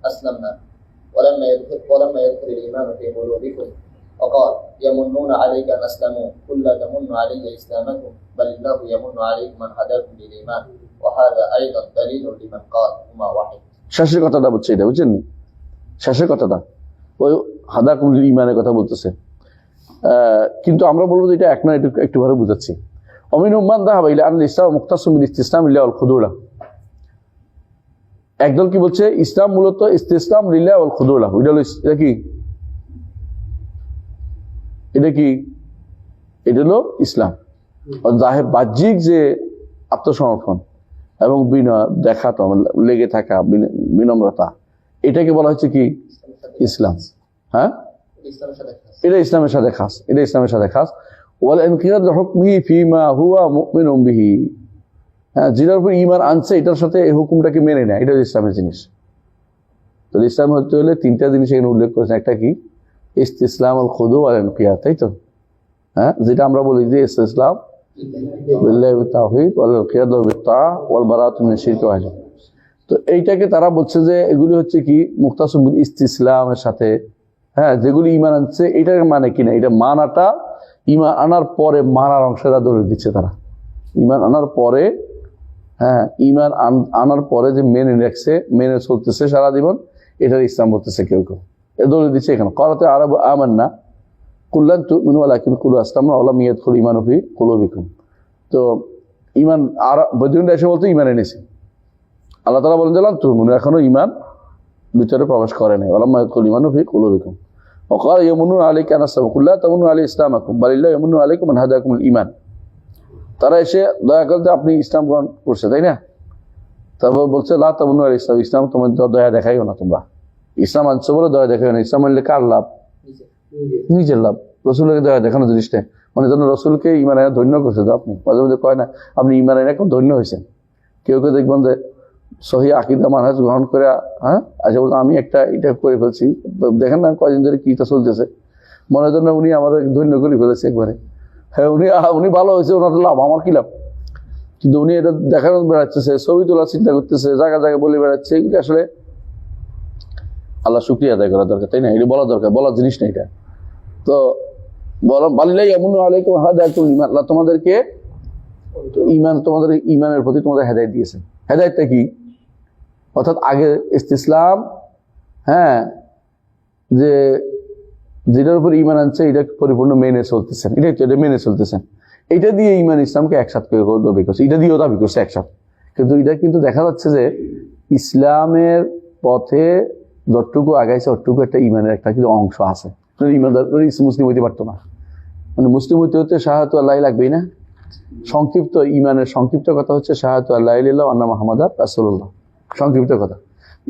أسلمنا ولما يدخل الإيمان في قلوبكم، وقال يمنون عليك أن أسلموا قل لا تمنوا علي إسلامكم بل الله يمن عليكم من هداكم للإيمان وهذا أيضا دليل لمن قال هما واحد। শেষের কথাটা বলছে এটা, বুঝছেন? শেষের কথাটা ওই হাদাকুম লিল ঈমানের কথা বলতেছে, কিন্তু আমরা বলবো যে এটা এক নয়, একটু ভাবে বুঝাচ্ছি। অমিনহুম মান যাহাবা ইলা আন্নাল ইসলাম মুখতাসুম বিল ইসতিসলাম লিল্লাহি ওয়াল খুদু' লাহু, একদল কি বলছে ইসলাম মূলত ইসতিসলাম লিল্লাহি ওয়াল খুদু' লাহু। এটা কি এটা হলো ইসলাম, জাহের বাহ্যিক যে আত্মসমর্পণ এবং বিনয় দেখাতো, লেগে থাকা বিনম্রতা, এটাকে বলা হচ্ছে কি ইসলাম। হ্যাঁ, এটা ইসলামের সাথে খাস, এটা ইসলামের সাথে খাস। ওয়াল ইনকিয়াদ লিহুকমিহি ফিমা হুয়া মুমিনুন বিহি, হ্যাঁ, যেটার উপর ঈমান আনছে এটার সাথে এই হুকুমটাকে মেনে নেয়, এটা ইসলামের জিনিস। তো ইসলাম হতে হলে তিনটা জিনিস এখানে উল্লেখ করেছেন, একটা কি ইসতিসলাম আল খুদু ওয়াল ইনকিয়াদ, তাই তো? হ্যাঁ, যেটা আমরা বলি যে ইসলাম বিল্লাহি ওয়া তাওহীদ ওয়াল ইনকিয়াদ বিত তাআ ওয়াল বারাআতু মিনাশ শিরক ওয়া আহলিহি। তো এইটাকে তারা বলছে যে এগুলি হচ্ছে কি মুখতাসুম বিল ইসতিসলামের সাথে, হ্যাঁ, যেগুলি ঈমান আনছে এটার মানে কিনা, এটা মানাটা ঈমান আনার পরে মানার অংশটা দলিল দিচ্ছে তারা। ঈমান আনার পরে, হ্যাঁ, ঈমান আনার পরে যে মেনে রাখছে, মেনে চলতেছে সারা জীবন, এটার ইসলাম বলতেছে কেউ কেউ, এ দলিল দিচ্ছে এখানে। ক্বালাত আরাবু আমান্না কুল লা তুমিনু ওয়ালাকিন কুলু আসলামনা ওয়া লাম ইয়াদখুল ঈমানু ফি কুলুবিকুম। তো ঈমান বদরুন এসে বলতে ঈমান এনেছে, আল্লাহ তাআলা বলেন যে লা তুমিনু, এখনো ঈমান ভিতরে প্রবেশ করে নাই, ওয়া লাম ইয়াদখুল ঈমানু ফি কুলুবিকুম। ওয়া ক্বালা ইয়ামুনুনা আলাইকা আন আসলামু কুল লা তামুন্নু আলাইয়া ইসলামাকুম বালিল্লাহু ইয়ামুন্নু আলাইকুম মান হাদাকুমুল ঈমান। তারা এসে দয়া করতে আপনি ইসলাম গ্রহণ করছে, তাই না? তারপর বলছে লা তামুন্নু আলাইয়া ইসলাম, ইসলাম তোমাদের দয়া দেখাইও না তোমরা, ইসলাম আনছে বলে দয়া দেখাবে না। ইসলাম আনলে কার লাভ? নিজের লাভ। রসুলকে দয়া দেখানো জিনিসটা মানে যেন রসুলকে ইমান আনা ধন্য করছে। তো আপনি মাঝে মাঝে কয় না আপনি ইমান আনা এখন ধন্য হয়েছেন। কেউ কেউ দেখবেন যে সহি আকিদা মানহাজ গ্রহণ করে, হ্যাঁ আচ্ছা বলতো আমি একটা এটা করে ফেলছি, দেখেন না কয়দিন ধরে কিটা চলতেছে, মনে জন্য উনি আমাদের ধন্য করে ফেলেছে একবারে। হ্যাঁ উনি ভালো হয়েছে, ওনার লাভ, আমার কি লাভ? কিন্তু উনি এটা দেখানো বেড়াচ্ছে, ছবি তোলার চিন্তা করতেছে, জায়গা জায়গায় বলে বেড়াচ্ছে। এগুলি আসলে আল্লাহ শুকরিয়া আদায় করা দরকার, তাই না? এটা বলা দরকার, বলার জিনিস না এটা। তো বালিল্লাহি ইয়ামুন্নু আলাইকুম হাদায়াতুল ঈমান, আল্লাহ তোমাদেরকে ঈমান, তোমাদের ঈমানের প্রতি তোমাদের হেদায়েত দিয়েছেন। হেদায়েতটা কি? অর্থাৎ আগে ইসতিসলাম, হ্যাঁ, যে যেটার উপর ঈমান আনছে এটা পরিপূর্ণ মেনে চলতেছেন, এটা মেনে চলতেছেন, এটা দিয়ে ঈমান ইসলামকে একসাথে দাবি করছে, এটা দিয়েও দাবি করছে একসাথে। কিন্তু এটা কিন্তু দেখা যাচ্ছে যে ইসলামের পথে যতটুকু আগাইছে অতটুকু একটা ঈমানের একটা কিন্তু অংশ আছে। ইমানদার মুসলিম হইতে পারতো না, মানে মুসলিম হইতে হতে শাহাদাতু আল্লাহ লাগবেই না। সংক্ষিপ্ত ঈমানের সংক্ষিপ্ত কথা হচ্ছে শাহাদাতু আল্লাহ ইল্লাল্লাহ ওয়া আন্না মুহাম্মাদার রাসূলুল্লাহ, সংক্ষিপ্ত কথা।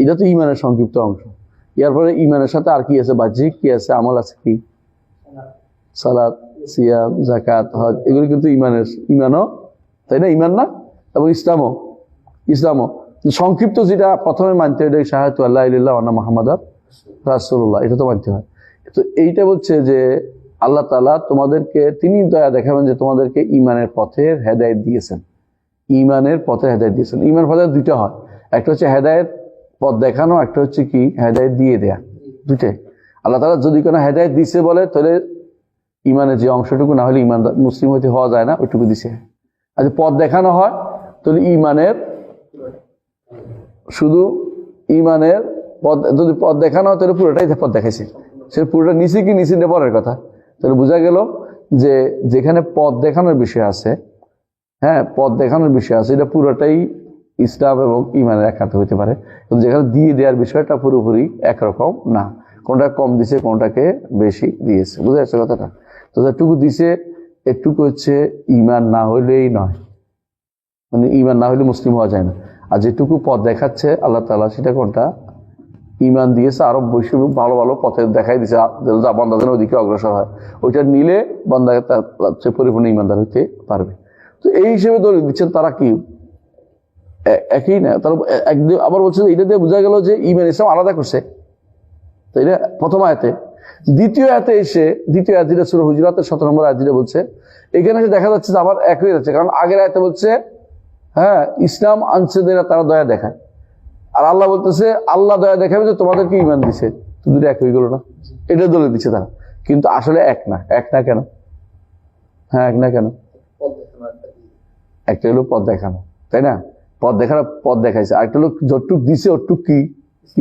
এটা তো ঈমানের সংক্ষিপ্ত অংশ। এরপরে ঈমানের সাথে আর কি আছে? বাহ্যিক কি আছে? আমল আছে, কি? সালাত, সিয়াম, যাকাত, হজ, এগুলো কিন্তু ঈমানও, তাই না? ঈমান না? এবং ইসলামও সংক্ষিপ্ত যেটা প্রথমে মানতে হয় শাহাদাতু আল্লাহ ইল্লাল্লাহ ওয়া আন্না মুহাম্মাদার রাসূলুল্লাহ, এটা তো মানতে হয়। তো এইটা বলছে যে আল্লাহ তাআলা তোমাদেরকে তিনি দয়া দেখাবেন যে তোমাদেরকে ঈমানের পথের হেদায়েত দিয়েছেন। ঈমানের পথে হেদায়েত দিয়েছেন। ঈমান পথে দুইটা হয়, একটা হচ্ছে হেদায়েত পথ দেখানো, একটা হচ্ছে কি হেদায়েত দিয়ে দেয়া, দুইটাই। আল্লাহ তাআলা যদি কোনো হেদায়েত দিছে বলে তাহলে ঈমানের যে অংশটুকু না হলে ঈমানদার মুসলিম হইতে হওয়া যায় না, ওইটুকু দিছে। আর যদি পথ দেখানো হয় তাহলে ঈমানের শুধু ঈমানের পথ, যদি পথ দেখানো হয় তাহলে পুরোটাই পথ দেখাইছে। সে পুরোটা নিচে কি নিচে পরের কথা। তাহলে বোঝা গেল যে যেখানে পথ দেখানোর বিষয় আছে, হ্যাঁ পথ দেখানোর বিষয় আছে, এটা পুরোটাই ইসলাম এবং ঈমানের একান্ত হইতে পারে। কিন্তু যেখানে দিয়ে দেওয়ার বিষয়টা পুরোপুরি একরকম না, কোনটা কম দিছে কোনটাকে বেশি দিয়েছে। বুঝা যাচ্ছে কথাটা? তো যেটুকু দিছে এটুকু হচ্ছে ঈমান না হইলেই নয়, মানে ঈমান না হইলে মুসলিম হওয়া যায় না। আর যেটুকু পথ দেখাচ্ছে আল্লাহ তাআলা সেটা কোনটা? ঈমান দিয়েছে, আরো বেশি ভালো ভালো পথে দেখাই দিছে, বান্দা যেন ওইদিকে অগ্রসর হয়। ওইটা নিলে বান্দা তার পরিপূর্ণ ঈমানদার হইতে পারবে। তো এই হিসেবে দলিল দিচ্ছেন তারা কি একই না? তারা একদিন আবার বলছে এটা দিয়ে বোঝা গেল যে ঈমান ইসলাম আলাদা করছে, তাই না? প্রথম আয়াতে। দ্বিতীয় আয়াতে এসে, দ্বিতীয় আয়াত যেটা সূরা হুজুরাতের 17 নম্বর আয়াত যেটা বলছে, এখানে দেখা যাচ্ছে যে আবার এক হয়ে যাচ্ছে। কারণ আগের আয়াতে বলছে হ্যাঁ ইসলাম আনছে তারা দয়া দেখায়, আর আল্লাহ বলতেছে আল্লাহ দয়া দেখাবে যে তোমাদেরকে ঈমান দিছে। তো দুটো এক হয়ে গেল না? এটা দলিল দিচ্ছে তারা, কিন্তু আসলে এক না। এক না কেন? হ্যাঁ এক না কেন? একটা হলো পথ দেখানো, তাই না? পথ দেখানো, পথ দেখাইছে। আরেকটা হলো যতটুক দিছে অতটুক কি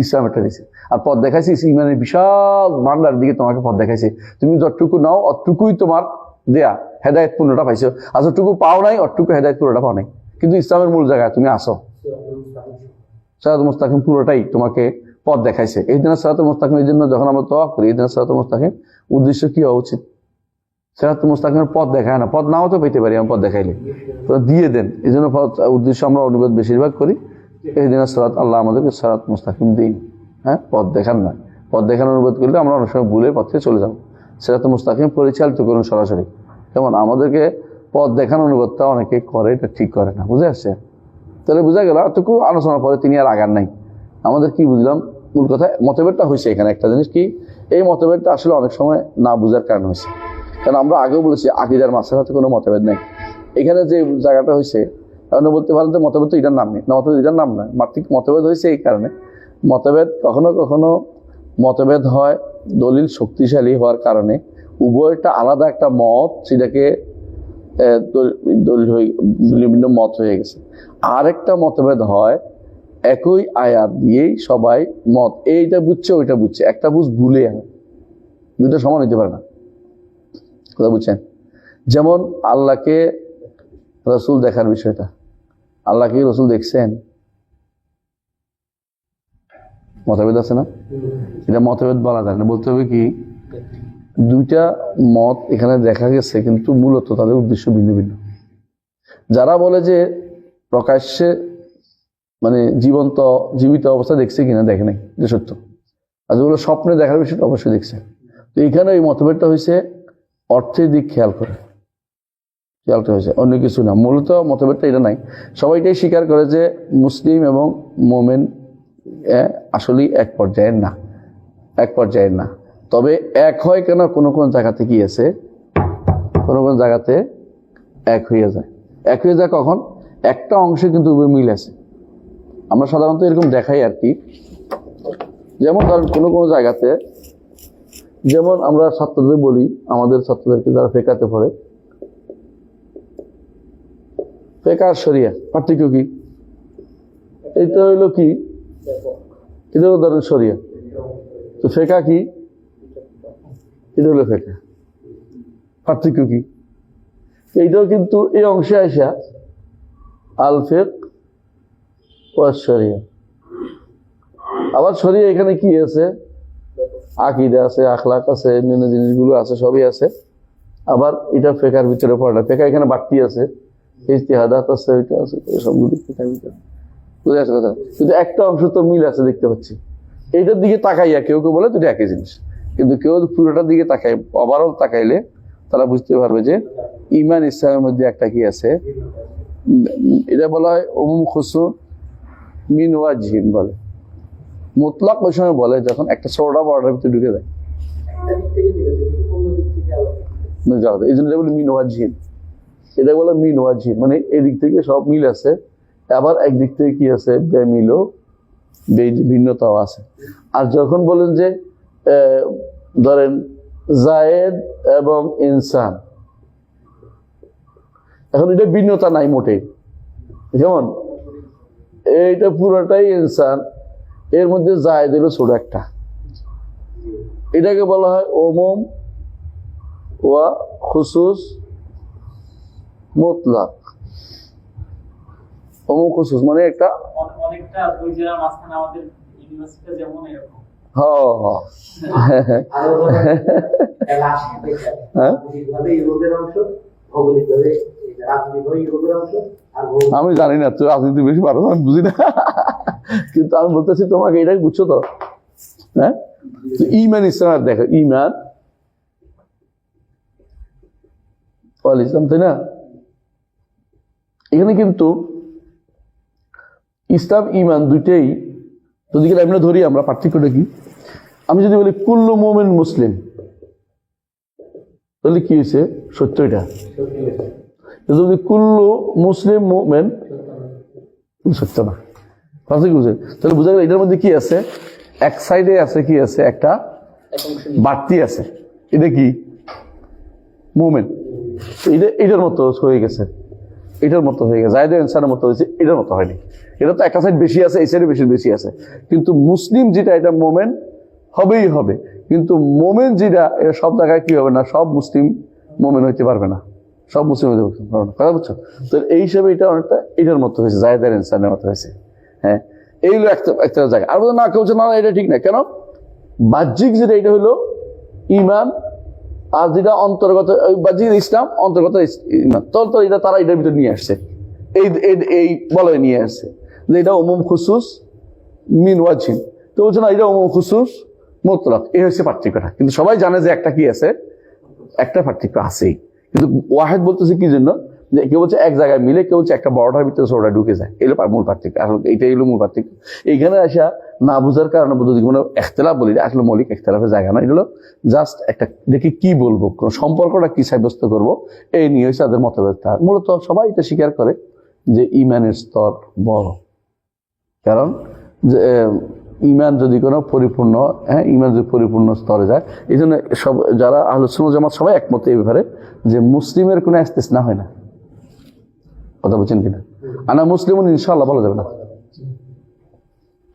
ইসলাম একটা দিছে। আর পথ দেখাইছে ঈমানের বিশাল ভান্ডার দিকে তোমাকে পথ দেখাইছে। তুমি যতটুকু নাও অতটুকুই তোমার দেয়া, হেদায়েত পূর্ণটা পাইছো। আর যতটুকু পাও নাই অতটুকু হেদায়েত পূর্ণটা পাও নাই। কিন্তু ইসলামের মূল জায়গায় তুমি আসো, সিরাতুল মুস্তাকিম পুরোটাই তোমাকে পথ দেখাইছে। এই দিনের সিরাতুল মুস্তাকিম, এই জন্য যখন আমরা তওয়াফ করি এই দিনের সিরাতুল মুস্তাকিম উদ্দেশ্য কি হওয়া উচিত? সিরাতুল মুস্তাকিমের পথ দেখায় না, পথ নাও তো পেতে পারি আমি, পথ দেখাইলে দিয়ে দেন। এই জন্য উদ্দেশ্য আমরা অনুবাদ বেশিরভাগ করি এই দিনের সিরাত, আল্লাহ আমাদেরকে সিরাত মুস্তাকিম দিন, হ্যাঁ পথ দেখান না। পথ দেখানোর অনুবাদ করলে আমরা অনেক সময় ভুলের পথে চলে যাবো। সিরাতুল মুস্তাকিম পরিচালিত করুন সরাসরি। যেমন আমাদেরকে পথ দেখানোর অনুবাদটা অনেকে করে, এটা ঠিক করে না। বুঝে আসছে? তাহলে বোঝা গেল এতটুকু আলোচনার পরে তিনি আর আগার নাই। আমাদের কি বুঝলাম? মূল কথা মতভেদটা হয়েছে এখানে। একটা জিনিস কি, এই মতভেদটা আসলে অনেক সময় না বুঝার কারণ হয়েছে। কারণ আমরা আগেও বলেছি আকীদার মাসআলাতে কোনো মতভেদ নেই। এখানে যে জায়গাটা হয়েছে আপনি বলতে পারেন যে মতভেদ তো এটার নাম নেই, না মতভেদ এটার নাম নয়, মাত্রিক মতভেদ হয়েছে এই কারণে। মতভেদ কখনো কখনো মতভেদ হয় দলিল শক্তিশালী হওয়ার কারণে, উভয়টা আলাদা একটা মত, সেটাকে দলিল হয়ে বিভিন্ন মত হয়ে গেছে। আরেকটা মতভেদ হয় একই আয়াত দিয়েই সবাই মত, এইটা বুঝছে ওইটা বুঝছে, একটা বুঝ ভুলে হয়, দুইটা সমান হইতে পারে না। কথা বুঝছেন? যেমন আল্লাহকে রসুল দেখার বিষয়টা, আল্লাহকে রসুল দেখছেন, মতভেদ আছে না? এটা মতভেদ বলা যায় না, বলতে হবে কি দুইটা মত এখানে দেখা গেছে, কিন্তু মূলত তাদের উদ্দেশ্য ভিন্ন ভিন্ন। যারা বলে যে প্রকাশ্যে মানে জীবিত অবস্থা দেখছে কিনা, দেখে নাই, এটা সত্য। আর যেগুলো স্বপ্নে দেখার বিষয়টা অবশ্যই দেখছে। তো এখানে এই মতভেদটা হয়েছে অর্থের দিক খেয়ালটা হয়েছে, অন্য কিছু না। মূলত মতভেদটা এটা নাই, সবাইটাই স্বীকার করে যে মুসলিম এবং মোমেন আসলেই এক পর্যায়ের না। তবে এক হয় কেন, কোনো কোন জায়গাতে কি আছে, কোনো কোন জায়গাতে এক হয়ে যায় কখন? একটা অংশে কিন্তু উভয় মিল আছে। আমরা সাধারণত এরকম দেখাই আর কি। যেমন ধরেন কোনো কোনো জায়গাতে, যেমন আমরা ছাত্রদের বলি, আমাদের ছাত্রদেরকে যারা ফেকাতে পড়ে, ফেকা আর শরিয়া পার্থক্য কি? এটা হইলো কি, এটা হলো ধরেন শরিয়া, তো ফেকা কি? এটা হলো ফেকা। পার্থক্য কি? এইটাও কিন্তু এই অংশে আসা আল ফিক ওয়া শরিয়া। আবার শরিয়া এখানে কি আছে? আকীদা আছে, আখলাক আছে, অন্যান্য জিনিসগুলো আছে, সবই আছে। আবার এটা ফেকার ভিতরে পড়ে না, ফেকা এখানে বাড়তি আছে, ইজতিহাদাত আছে, ওইটা আছে, সবগুলো ফেকার ভিতরে। বুঝে আসে কথা? কিন্তু একটা অংশ তো মিল আছে দেখতে পাচ্ছি। এইটার দিকে তাকাইয়া কেউ কেউ বলে দুটো একই জিনিস, কিন্তু কেউ পুরোটার দিকে তাকাই, ওভারঅল তাকাইলে তারা বুঝতে পারবে যে ঈমান ইসলামের মধ্যে একটা কি আছে। এটা বলা হয় উমুম খুসুস মিন ওয়াজহিন বলে। মুতলাক ওই সময় বলে যখন একটা ছোটা বর্ডারের ভিতরে ঢুকে যায়, এই জন্য এটা বলে মিন ওয়াজহিন। এটা বলে মিন ওয়াজহিন, মানে এদিক থেকে সব মিল আছে, আবার একদিক থেকে কি আছে, বেমিল ও ভিন্নতাও আছে। আর যখন বলেন যে ধরেন জায়েদ এবং ইনসান, এখন এটা ভিন্নতা নাই মোটেই। যেমন এইটা পুরোটাই ইনসান, এর মধ্যে জায়েদ হলো ছোট একটা, এটাকে বলা হয় উমুম ওয়া খুসুস মুতলাক। উমুম খুসুস মানে একটা অনেকটা ওই যে মাঝখানে আমাদের ইউনিভার্সিটি যেমন এরকম। আমি জানি না, তুই রাজনীতি বেশি পারো, আমি বুঝি না, কিন্তু আমি বলতেছি তোমাকে, এটাই বুঝছো তো? হ্যাঁ, ঈমান ইসলাম দেখো, ঈমান ওয়াল ইসলাম, তাই না? এখানে কিন্তু ইসলাম ঈমান দুইটাই যদি আমরা ধরি, আমরা পার্থক্যটা কি? আমি যদি বলি কুল্লু মুমিন মুসলিম, তাহলে কি হয়েছে? সত্য। এটা যদি কুল্লু মুসলিম মুমিন, সত্য না, পার্থক্য বুঝে। তাহলে বোঝা গেল এটার মধ্যে কি আছে, এক সাইডে আছে কি আছে, একটা বাড়তি আছে, এটা কি মুমিন। এটা এটার মতো হয়ে গেছে, এটার মতো হয়ে গেছে, জায়েদ ইনসানের মতো হয়েছে, এটার মতো হয়নি। এটা তো একটা সাইড বেশি আছে, এই সাইডে বেশি আছে, কিন্তু মুসলিম যেটা এটা মোমেন হবেই হবে। কিন্তু মোমেন যেটা, এটা সব জায়গায় কি হবে না, সব মুসলিম মোমেন হইতে পারবে না, সব মুসলিম হইতে পারবে না, কথা বুঝছো? তো এই হিসাবে এটা অনেকটা এটার মতো হয়েছে, জায়েদ ইনসানের মতো হয়েছে। হ্যাঁ, এইগুলো একটা জায়গা। আর না কেউ না, এটা ঠিক না, কেন? বাহ্যিক যেটা এটা হইলো ঈমান, আর যেটা অন্তর্গত বাহ্যিক ইসলাম, অন্তর্গত ঈমান, তো এটা তারা এটার ভিতরে নিয়ে আসছে, এই বলয় নিয়ে আসছে যে এটা উমুম খুসুস মিন ওয়াজহিন। তো বলছে না, এটা উমুম খুসুস মুতলাক, এই হচ্ছে পার্থক্যটা। কিন্তু সবাই জানে যে একটা কি আছে, একটা পার্থক্য আছেই। কিন্তু ওয়াহেদ বলতেছে কি জন্য, যে কেউ বলছে এক জায়গায় মিলে, কেউ বলছে একটা বড়টার ভিতরে ছোটটা ঢুকে যায়, এগুলো মূল পার্থক্য। আসলে এইটাই হলো মূল পার্থক্য। এইখানে আসা না বুঝার কারণে যদি কোনো এখতলাফ বলি, আসলে মৌলিক এখতলাফের জায়গা না, এগুলো জাস্ট একটা দেখি কি বলবো, কোন সম্পর্কটা কি সাব্যস্ত করবো, এই নিয়ে হচ্ছে তাদের মতভেদ। মূলত সবাই এটা স্বীকার করে যে ঈমানের স্তর বড়, কারণ যে ঈমান যদি কোনো পরিপূর্ণ, ঈমান যদি পরিপূর্ণ স্তরে যায়, এই জন্য সব যারা আহলে সুন্নাত জামাত সবাই একমত এই ব্যাপারে যে মুসলিমের কোনো ইস্তিসনা হয় না। কথা বলছেন কিনা? আনা মুসলিম ইনশাআল্লাহ বলা যাবে না।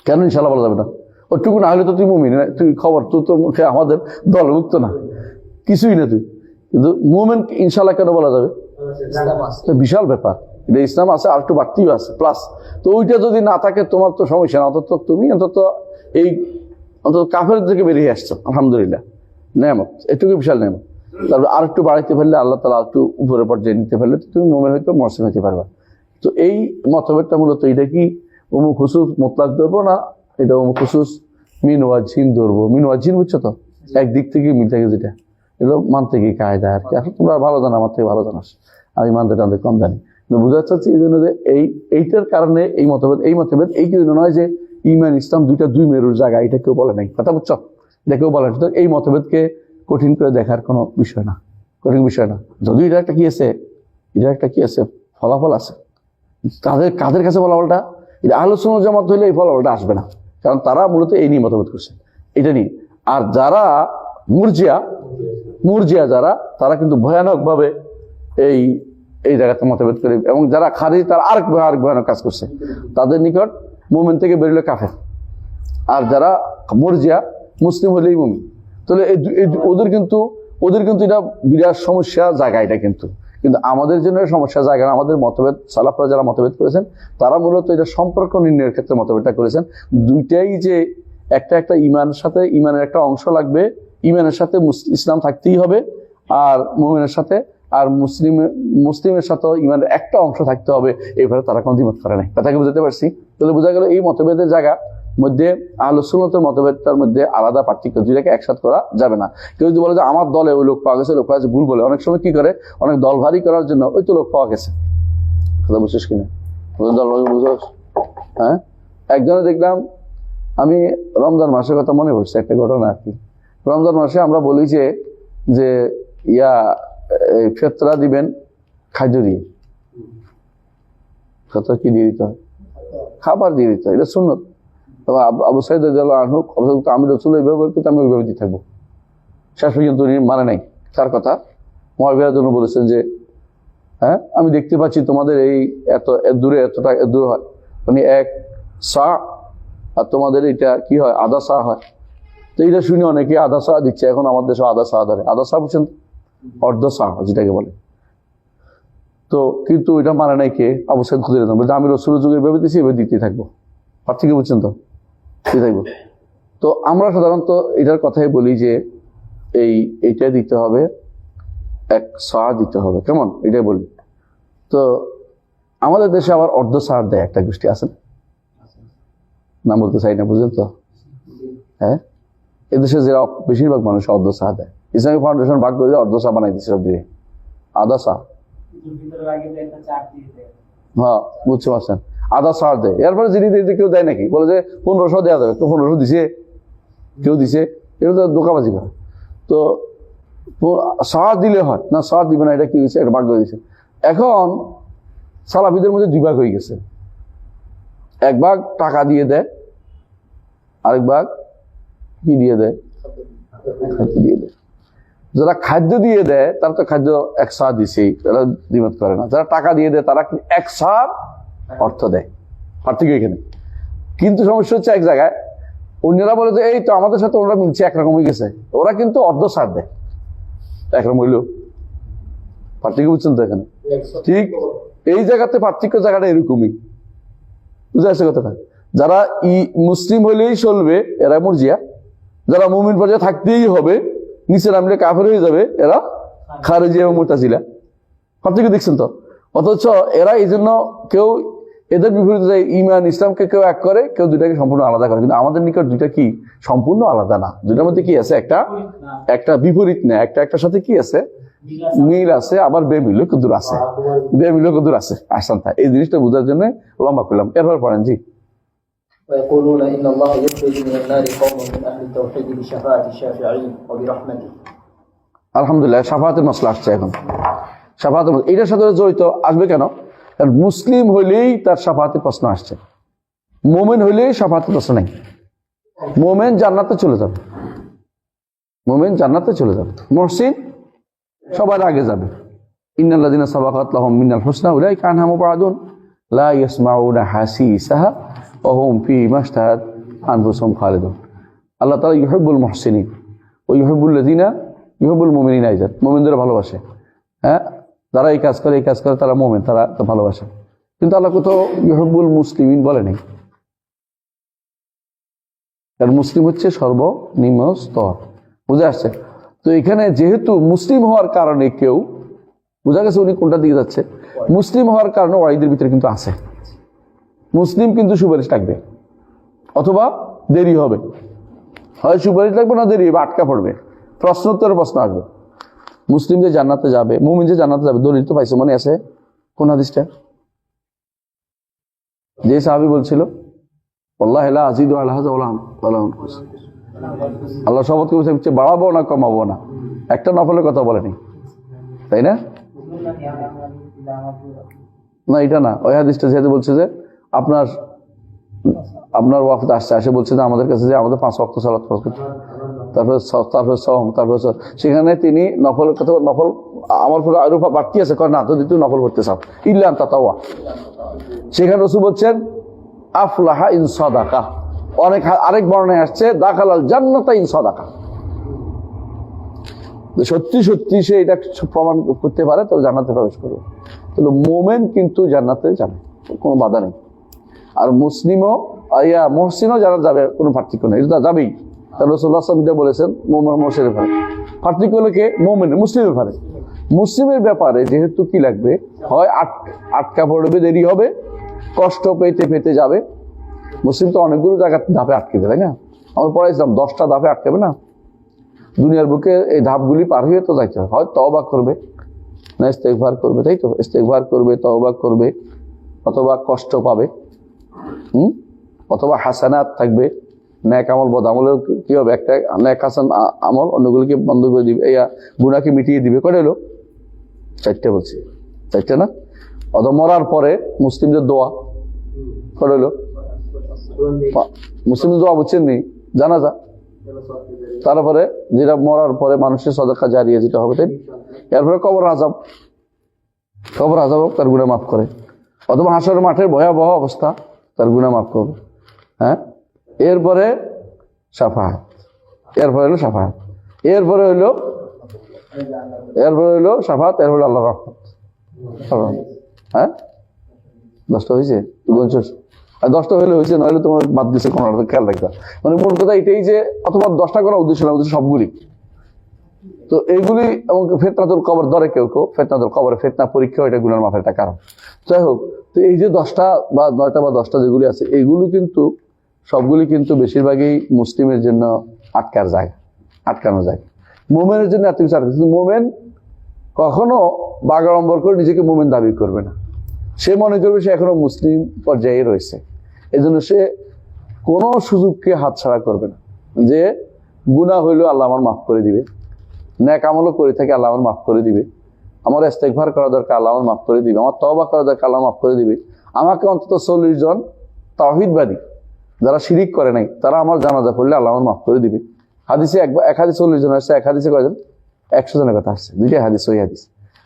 কেন ইনশাআল্লাহ বলা যাবে না? ওটুকু না হলে তো তুই মুমিন, তুই খবর, তুই তো আমাদের দলভুক্ত না, কিছুই না তুই, কিন্তু মুমিন ইনশাআল্লাহ কেন বলা যাবে? বিশাল ব্যাপার, এটা ইসলাম আছে, আর একটু বাড়তিও আছে প্লাস। তো ওইটা যদি না থাকে তোমার তো সমস্যা না, অন্তত তুমি অন্তত কাফের থেকে বেরিয়ে আসছো, আলহামদুলিল্লাহ, নেয়ামত, এটুকু বিশাল নেয়ামত। তারপর আর একটু বাড়াইতে পারলে, আল্লাহ তাআলা একটু উপরে পর্যায়ে নিতে পারলে তুমি মুমিন হইতে মুসলিম হইতে পারবা। তো এই মতভেদটা মূলত এটা কি উমুক খুসুস মুতলাক দেবো না, এটা উমুক খুসুস মিনওয়াজিন ধরবো, মিনওয়াজিন বুঝছো তো, একদিক থেকে মিল থাকে যেটা, এগুলো মানতে কি কায়দা আর কি। এখন তোমরা ভালো জানো, আমার থেকে ভালো জানাস, আমি মানতে টানতে কম জানি। বোঝা যাচ্ছে এই জন্য যে এইটার কারণে এই মতভেদ এই জন্য নয় যে ইমান ইসলাম দুই মেরুর জায়গা, এটা কেউ বলে নাই, কথা বুঝছো, এটা কেউ বলে না। এই মতভেদকে কঠিন করে দেখার কোনো বিষয় না, কঠিন বিষয় না। যদি এটা একটা কি আছে ফলাফল আছে, কাদের কাছে ফলাফলটা, এটা আহলে সুন্নাত ওয়াল জামাত হইলে এই ফলাফলটা আসবে না, কারণ তারা মূলত এই নিয়ে মতভেদ করছে, এটা নিয়ে। আর যারা মুরজিয়া যারা, তারা কিন্তু ভয়ানক ভাবে এই জায়গাতে মতভেদ করে, এবং যারা খারিজ তারা আরেক ভয়ানক কাজ করছে, তাদের নিকট মুমিন থেকে বেরোলে কাফের। আর যারা মুরজিয়া মুসলিম হলেই মুমিন, তাহলে ওদের কিন্তু এটা বিরাট সমস্যা জায়গা, এটা কিন্তু আমাদের জন্য সমস্যা জায়গা না। আমাদের মতভেদ, সালাফরা যারা মতভেদ করেছেন তারা মূলত এটা সম্পর্ক নির্ণয়ের ক্ষেত্রে মতভেদটা করেছেন। দুইটাই যে একটা ইমানের একটা অংশ লাগবে, ইমানের সাথে ইসলাম থাকতেই হবে, আর মুমিনের সাথে আর মুসলিমের সাথে ইমানের একটা অংশ থাকতে হবে, এইভাবে তারা কোনো দ্বিমত করে নাই। কথাকে বুঝতে পারছি? তাহলে বোঝা গেল এই মতভেদের জায়গা মধ্যে আহলে সুন্নাতের মতভেদটার মধ্যে আলাদা পার্থক্য, দুইটাকে একসাথে করা যাবে না। কেউ যদি বলে যে আমার দলে ওই লোক পাওয়া গেছে, ভুল বলে। অনেক সময় কি করে, অনেক দল ভারী করার জন্য ওই তো লোক পাওয়া গেছে, কথা বুঝছিস কিনা, দল বুঝোস? হ্যাঁ, একজনে দেখলাম, আমি রমজান মাসের কথা মনে পড়ছে একটা ঘটনা আর কি। রমজান মাসে আমরা বলি যে ফেতরা দিবেন খাদ্য দিয়ে, ফেতরা কি দিয়ে দিতে হয়? খাবার দিয়ে দিতে হয়, এটা সুন্নত। আবু সাইদ রাদিয়াল্লাহু আনহু, আমি রাসূল এইভাবে বলতে, আমি ওইভাবে দিয়ে থাকবো। শেষ পর্যন্ত উনি মানে নাই। তার কথা মুআবিয়ার জন্য বলেছেন যে হ্যাঁ, আমি দেখতে পাচ্ছি তোমাদের এই এত দূরে হয়, মানে 1 সা, আর তোমাদের এটা কি হয়, আধা সা হয়। তো এটা শুনে অনেকে আধা সা দিচ্ছে, এখন আমাদের দেশে আধা সা ধরে। আধা সা বুঝছেন, অর্ধ সা যেটাকে বলে। তো কিন্তু এটা মানে নাই কে? আবু সাইদ খুদরি রাদিয়াল্লাহু আনহু। আমি রাসূলের যুগে এভাবে দিচ্ছি, এভাবে দিতে থাকবো, পার্থক্য বুঝছেন তো, দিতে থাকবো। তো আমরা সাধারণত এটার কথাই বলি যে এইটা দিতে হবে, 1 সা দিতে হবে, কেমন, এটাই বলি। তো আমাদের দেশে আবার অর্ধ সা দেয় একটা গোষ্ঠী আছে, নাম বলতে চাই না, বুঝলেন তো? হ্যাঁ, এদেশে যারা বেশিরভাগ মানুষ অর্ধ সা দেয়, ইসলামিক ফাউন্ডেশন ভাগ করে অর্ধ সা বানাই দিচ্ছে সব দিয়ে, আধা সা। হ্যাঁ, বুঝতে পারছেন, আধা সা দেয়। এরপরে যিনি কেউ দেয় নাকি, বলে যে 1500 দেওয়া যাবে, তো 1500 দিছে, কেউ দিছে, এটা তো দোকাবাজি করে। তো সা দিলে হয় না, সা দিবে না, এটা কি হয়েছে, এটা ভাগ করে দিচ্ছে। এখন সালাফিদের মধ্যে 2 ভাগ হয়ে গেছে, 1 ভাগ টাকা দিয়ে দেয়, আরেক ভাগ কি দিয়ে দেয়, খাদ্য দিয়ে দেয়। যারা খাদ্য দিয়ে দেয় তারা তো খাদ্য 1 সা দিছেই, তারা দ্বিমত করে না। যারা টাকা দিয়ে দেয় তারা 1 সা অর্থ দেয়, পার্থক্য এখানে। কিন্তু সমস্যা হচ্ছে এক জায়গায়, অন্যরা বলে যে এই তো আমাদের সাথে ওরা মিলছে, একরকম হয়ে গেছে, ওরা কিন্তু অর্ধ সার দেয়, একরকম হইল, পার্থক্য বুঝছেন তো এখানে? ঠিক এই জায়গাতে পার্থক্য জায়গাটা এরকমই, বুঝে আসছে কথাটা। যারা মুসলিম হইলেই চলবে এরা মুরজিয়া, যারা মুমিন পর্যায়ে থাকতেই হবে, নিচে নামলে কাফের হয়ে যাবে, এরা খারেজি এবং মুতাজিলা। পার্থক্য দেখছেন তো? অথচ এরা এই জন্য কেউ এদের বিপরীতে ইমান ইসলামকে কেউ এক করে, কেউ দুইটাকে সম্পূর্ণ আলাদা করে। কিন্তু আমাদের নিকট দুইটা কি সম্পূর্ণ আলাদা না, দুইটার মধ্যে কি আছে, একটা বিপরীত না, একটার সাথে কি আছে, মিল আছে, আবার বেমিলও কুদুর আছে। আসেন, এই জিনিসটা বোঝার জন্য লম্বা করলাম। এরপর পড়েন জি। ويقولون إن الله يخرج من النار قوما من أهل التوحيد بشفاعة الشافعين وبرحمته। আলহামদুলিল্লাহ, শাফাআতের মাসলা আসছে এখন। শাফাআতের এটার সাথে জড়িত আসবে কেন? কারণ মুসলিম হইলেই তার শাফাআতের প্রশ্ন আসছে, মুমিন হইলেই শাফাআতের প্রশ্ন নাই। মুমিন জান্নাতে চলে যাবে, মুহসিন সবার আগে যাবে। ইন্নাল্লাযিনা সাবাকাত লাহুম মিনাল হুসনা উলাইকা আনহা মুবআদুন লা ইয়াসমাউনা হাসিসাহা ওয়া হুম ফীমা ইশতাহাত আনফুসুহুম খালিদুন। আল্লাহ তাআলা ইউহিব্বুল মুহসিনিন ওয়া ইউহিব্বুল মুমিনিনা, মুমিনদের ভালোবাসে। হ্যাঁ, যারা এই কাজ করে তারা মুমিন, তারা তো ভালোবাসে। কিন্তু আল্লাহ কোথাও ইউহিব্বুল মুসলিমিন বলে নাই, কারণ মুসলিম হচ্ছে সর্বনিম্ন স্তর, বুঝে আসছে তো? এখানে যেহেতু মুসলিম হওয়ার কারণে কেউ, বোঝা গেছে উনি কোনটা দিকে যাচ্ছে, মুসলিম হওয়ার কারণে ওয়াইদের ভিতরে কিন্তু আছে, মুসলিম কিন্তু সুপারিশ থাকবে, অথবা দেরি হবে, হয় সুপারিশ লাগবে না দেরি হবে, আটকা পড়বে, প্রশ্নোত্তরের প্রশ্ন আসবে। মুসলিম যে জান্নাতে যাবে, মুমিন যে জান্নাতে যাবে, দলিল তো পাইছে, মনে আছে কোন হাদিসটা? যে সাহাবী বলছিল আল্লাহ আজিদু আল্লাহ, আল্লাহ শপথ করেছে বাড়াবো না কমাবো না, একটা নফলের কথা বলেনি, তাই না? না এটা না, ওই হাদিসটা যেহেতু বলছে যে আপনার ওয়াক্ত আসছে, আসে বলছে যে আমাদের কাছে যে আমাদের 5 ওয়াক্ত সালাত ফরজ করতে, তারপরে সওম, তারপরে সেখানে তিনি নফলের কথা, নফল আমার পরে আরো বাড়তি আছে, না যদি তুই নফল করতে চাও ইল্লাম তাতাওয়া, সেখানে রাসূল বলছেন আফলাহা ইন সাদাকা। অনেক আরেক বর্ণনায় আসছে দাখালাল জান্নাতা ইন সাদাকা, সত্যি সত্যি সে এটা প্রমাণ করতে পারে তো জান্নাতে প্রবেশ করবে। তাহলে মোমেন কিন্তু জান্নাতে যাবে, কোনো বাধা নেই। আর মুসলিমও মুহসিনও যারা যাবে, কোনো পার্থক্য নেই, এটা যাবেই। রাসূলুল্লাহ সাল্লাল্লাহু আলাইহি ওয়াসাল্লাম বলেছেন মুহসিনের ব্যাপারে, পার্থক্য হলো কে? মুমিনের, মুসলিমের ব্যাপারে। মুসলিমের ব্যাপারে যেহেতু কি লাগবে, হয় আটকা পড়বে, দেরি হবে, কষ্ট পেতে পেতে যাবে। মুসলিম তো অনেকগুলো জায়গা ধাপে আটকেবে, তাই না? আমরা পড়াইছিলাম 10টা ধাপে আটকাবে না, দুনিয়ার বুকে এই ধাপগুলি পার হয়ে তো যাইতে হয়। তওবা করবে না ইস্তেগফার করবে, তাই তো? ইস্তেগফার করবে, তওবা করবে, অথবা কষ্ট পাবে, অথবা হাসানাত থাকবে, নেক আমল বদ আমলের কি হবে, একটা নেক হাসান আমল অন্যগুলিকে বন্ধ করে দিবে, এই গুনাহকে মিটিয়ে দিবে। কয়টা হলো? 4টে বলছি, 4টে না? অথবা মরার পরে মুসলিমদের দোয়া, কয়টা হলো? মুসলিমদের দোয়া বুঝছেন নি? জানাজা, তারপরে যেটা মরার পরে মানুষের সদকা জারিয়া যেটা হবে, তাই? এরপরে কবর আযাব, তার গুনাহ মাফ করে, অথবা হাসরের মাঠের ভয়াবহ অবস্থা, তার গুনাহ মাফ করবে। হ্যাঁ, এরপরে শাফাআত, এরপরে হলো শাফাআত, এরপরে হলো শাফাআত, এরপরে আল্লাহর রহমত। হ্যাঁ, 10টা হয়েছে? 10টা হলে হয়েছে, নইলে তোমার বাদ দিচ্ছে, কোনো খেয়াল রাখবা। মানে মূল কথা এটাই যে, অথবা 10টা করার উদ্দেশ্য না, উদ্দেশ্য সবগুলি। তো এইগুলি, এবং ফিতনাতুল কবর ধরে কেউ ফিতনাতুল কবর, ফিতনা পরীক্ষা, এটা গুনার মাফের একটা কারণ। যাই হোক, তো এই যে 10টা বা 9টা বা 10টা যেগুলি আছে, এইগুলো কিন্তু সবগুলি কিন্তু বেশিরভাগই মুসলিমের জন্য আটকানো যায়। মোমেনের জন্য এত কিছু আটকে, কিন্তু মোমেন কখনো বাগাড়ম্বর করে নিজেকে মোমেন দাবি করবে না। সে মনে করবে সে এখনো মুসলিম পর্যায়ে রয়েছে, এই জন্য সে কোনো সুযোগকে হাতছাড়া করবে না। যে গুনাহ হইলেও আল্লাহ আমার মাফ করে দিবে, নেক আমলও করে থাকে আল্লাহ আমার মাফ করে দিবে, আমার ইস্তেগফার করা দরকার আল্লাহ আমার মাফ করে দিবে, আমার তওবা করা দরকার আল্লাহ মাফ করে দিবে। আমাকে অন্তত 40 জন তাওহীদবাদী যারা শিরিক করে নাই, তারা আমার জানাজা পড়লে আল্লাহ আমার মাফ করে দিবে। হাদিসে এক হাদিস 40 জন আসছে, এক হাদিসে কয়জন? 100 জনের কথা আসছে, 2টা হাদিস, ওই হাদিস।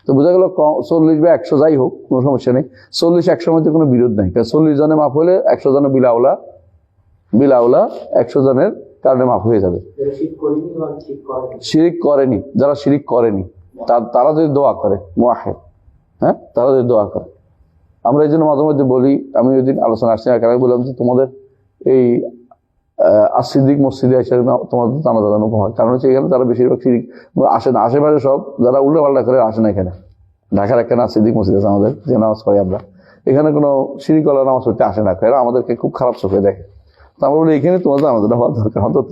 তো বোঝা গেল 40 বা 100 যাই হোক, কোনো সমস্যা নেই। 40-100 মধ্যে কোনো বিরোধ নাই, কারণ 40 জনে মাফ হলে 100 জনের বিলাউলা 100 জনের কারণে মাফ হয়ে যাবে। শিরিক করেনি, যারা শিরিক করেনি তারা যদি দোয়া করে, মুআহিদ, হ্যাঁ, তারা যদি দোয়া করে। আমরা এই জন্য মাঝে মধ্যে বলি, আমি ওই দিন আলোচনা আসছি, কারণ বললাম যে তোমাদের এই সিদ্দিক মসজিদে এসে তোমাদের জানাজা জানানো হয়, কারণ হচ্ছে এখানে তারা বেশিরভাগ শিরিক আসে না, আশেপাশে সব যারা উল্টো পাল্টা করে আসে না। এখানে ঢাকার একটা সিদ্দিক মসজিদ আছে আমাদের, যে নামাজ পড়ি আমরা, এখানে কোনো শিরিকওয়ালা নামাজ পড়তে আসে না, এরা আমাদেরকে খুব খারাপ চোখে দেখে। তো আমরা বলি এখানে তোমাদের জানাজাটা হওয়ার দরকার, অন্তত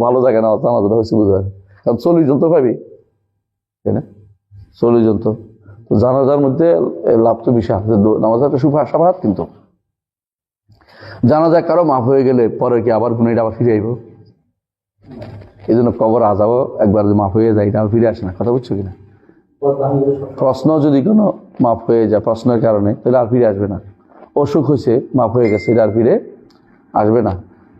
ভালো জায়গায় না জানাজাটা হয়েছে বুঝতে, কারণ 40 জন তো পাবি, তাই না? 40 জন তো জানাজার মধ্যে লাভ তো বিশাল, নামাজ একটা শাফাআত। কিন্তু জানাজা কারো মাফ হয়ে গেলে পরে কি আবার গুনাহটা আবার ফিরে আইব? এই জন্য কবর আযাবও একবার মাফ হয়ে যায়, এটা ফিরে আসে না। কথা বুঝছো কিনা? প্রশ্ন যদি কোনো মাফ হয়ে যায় প্রশ্নের কারণে, তাহলে আর ফিরে আসবে না। অসুখ হয়েছে, মাফ হয়ে গেছে, এটা আর ফিরে আসবে না।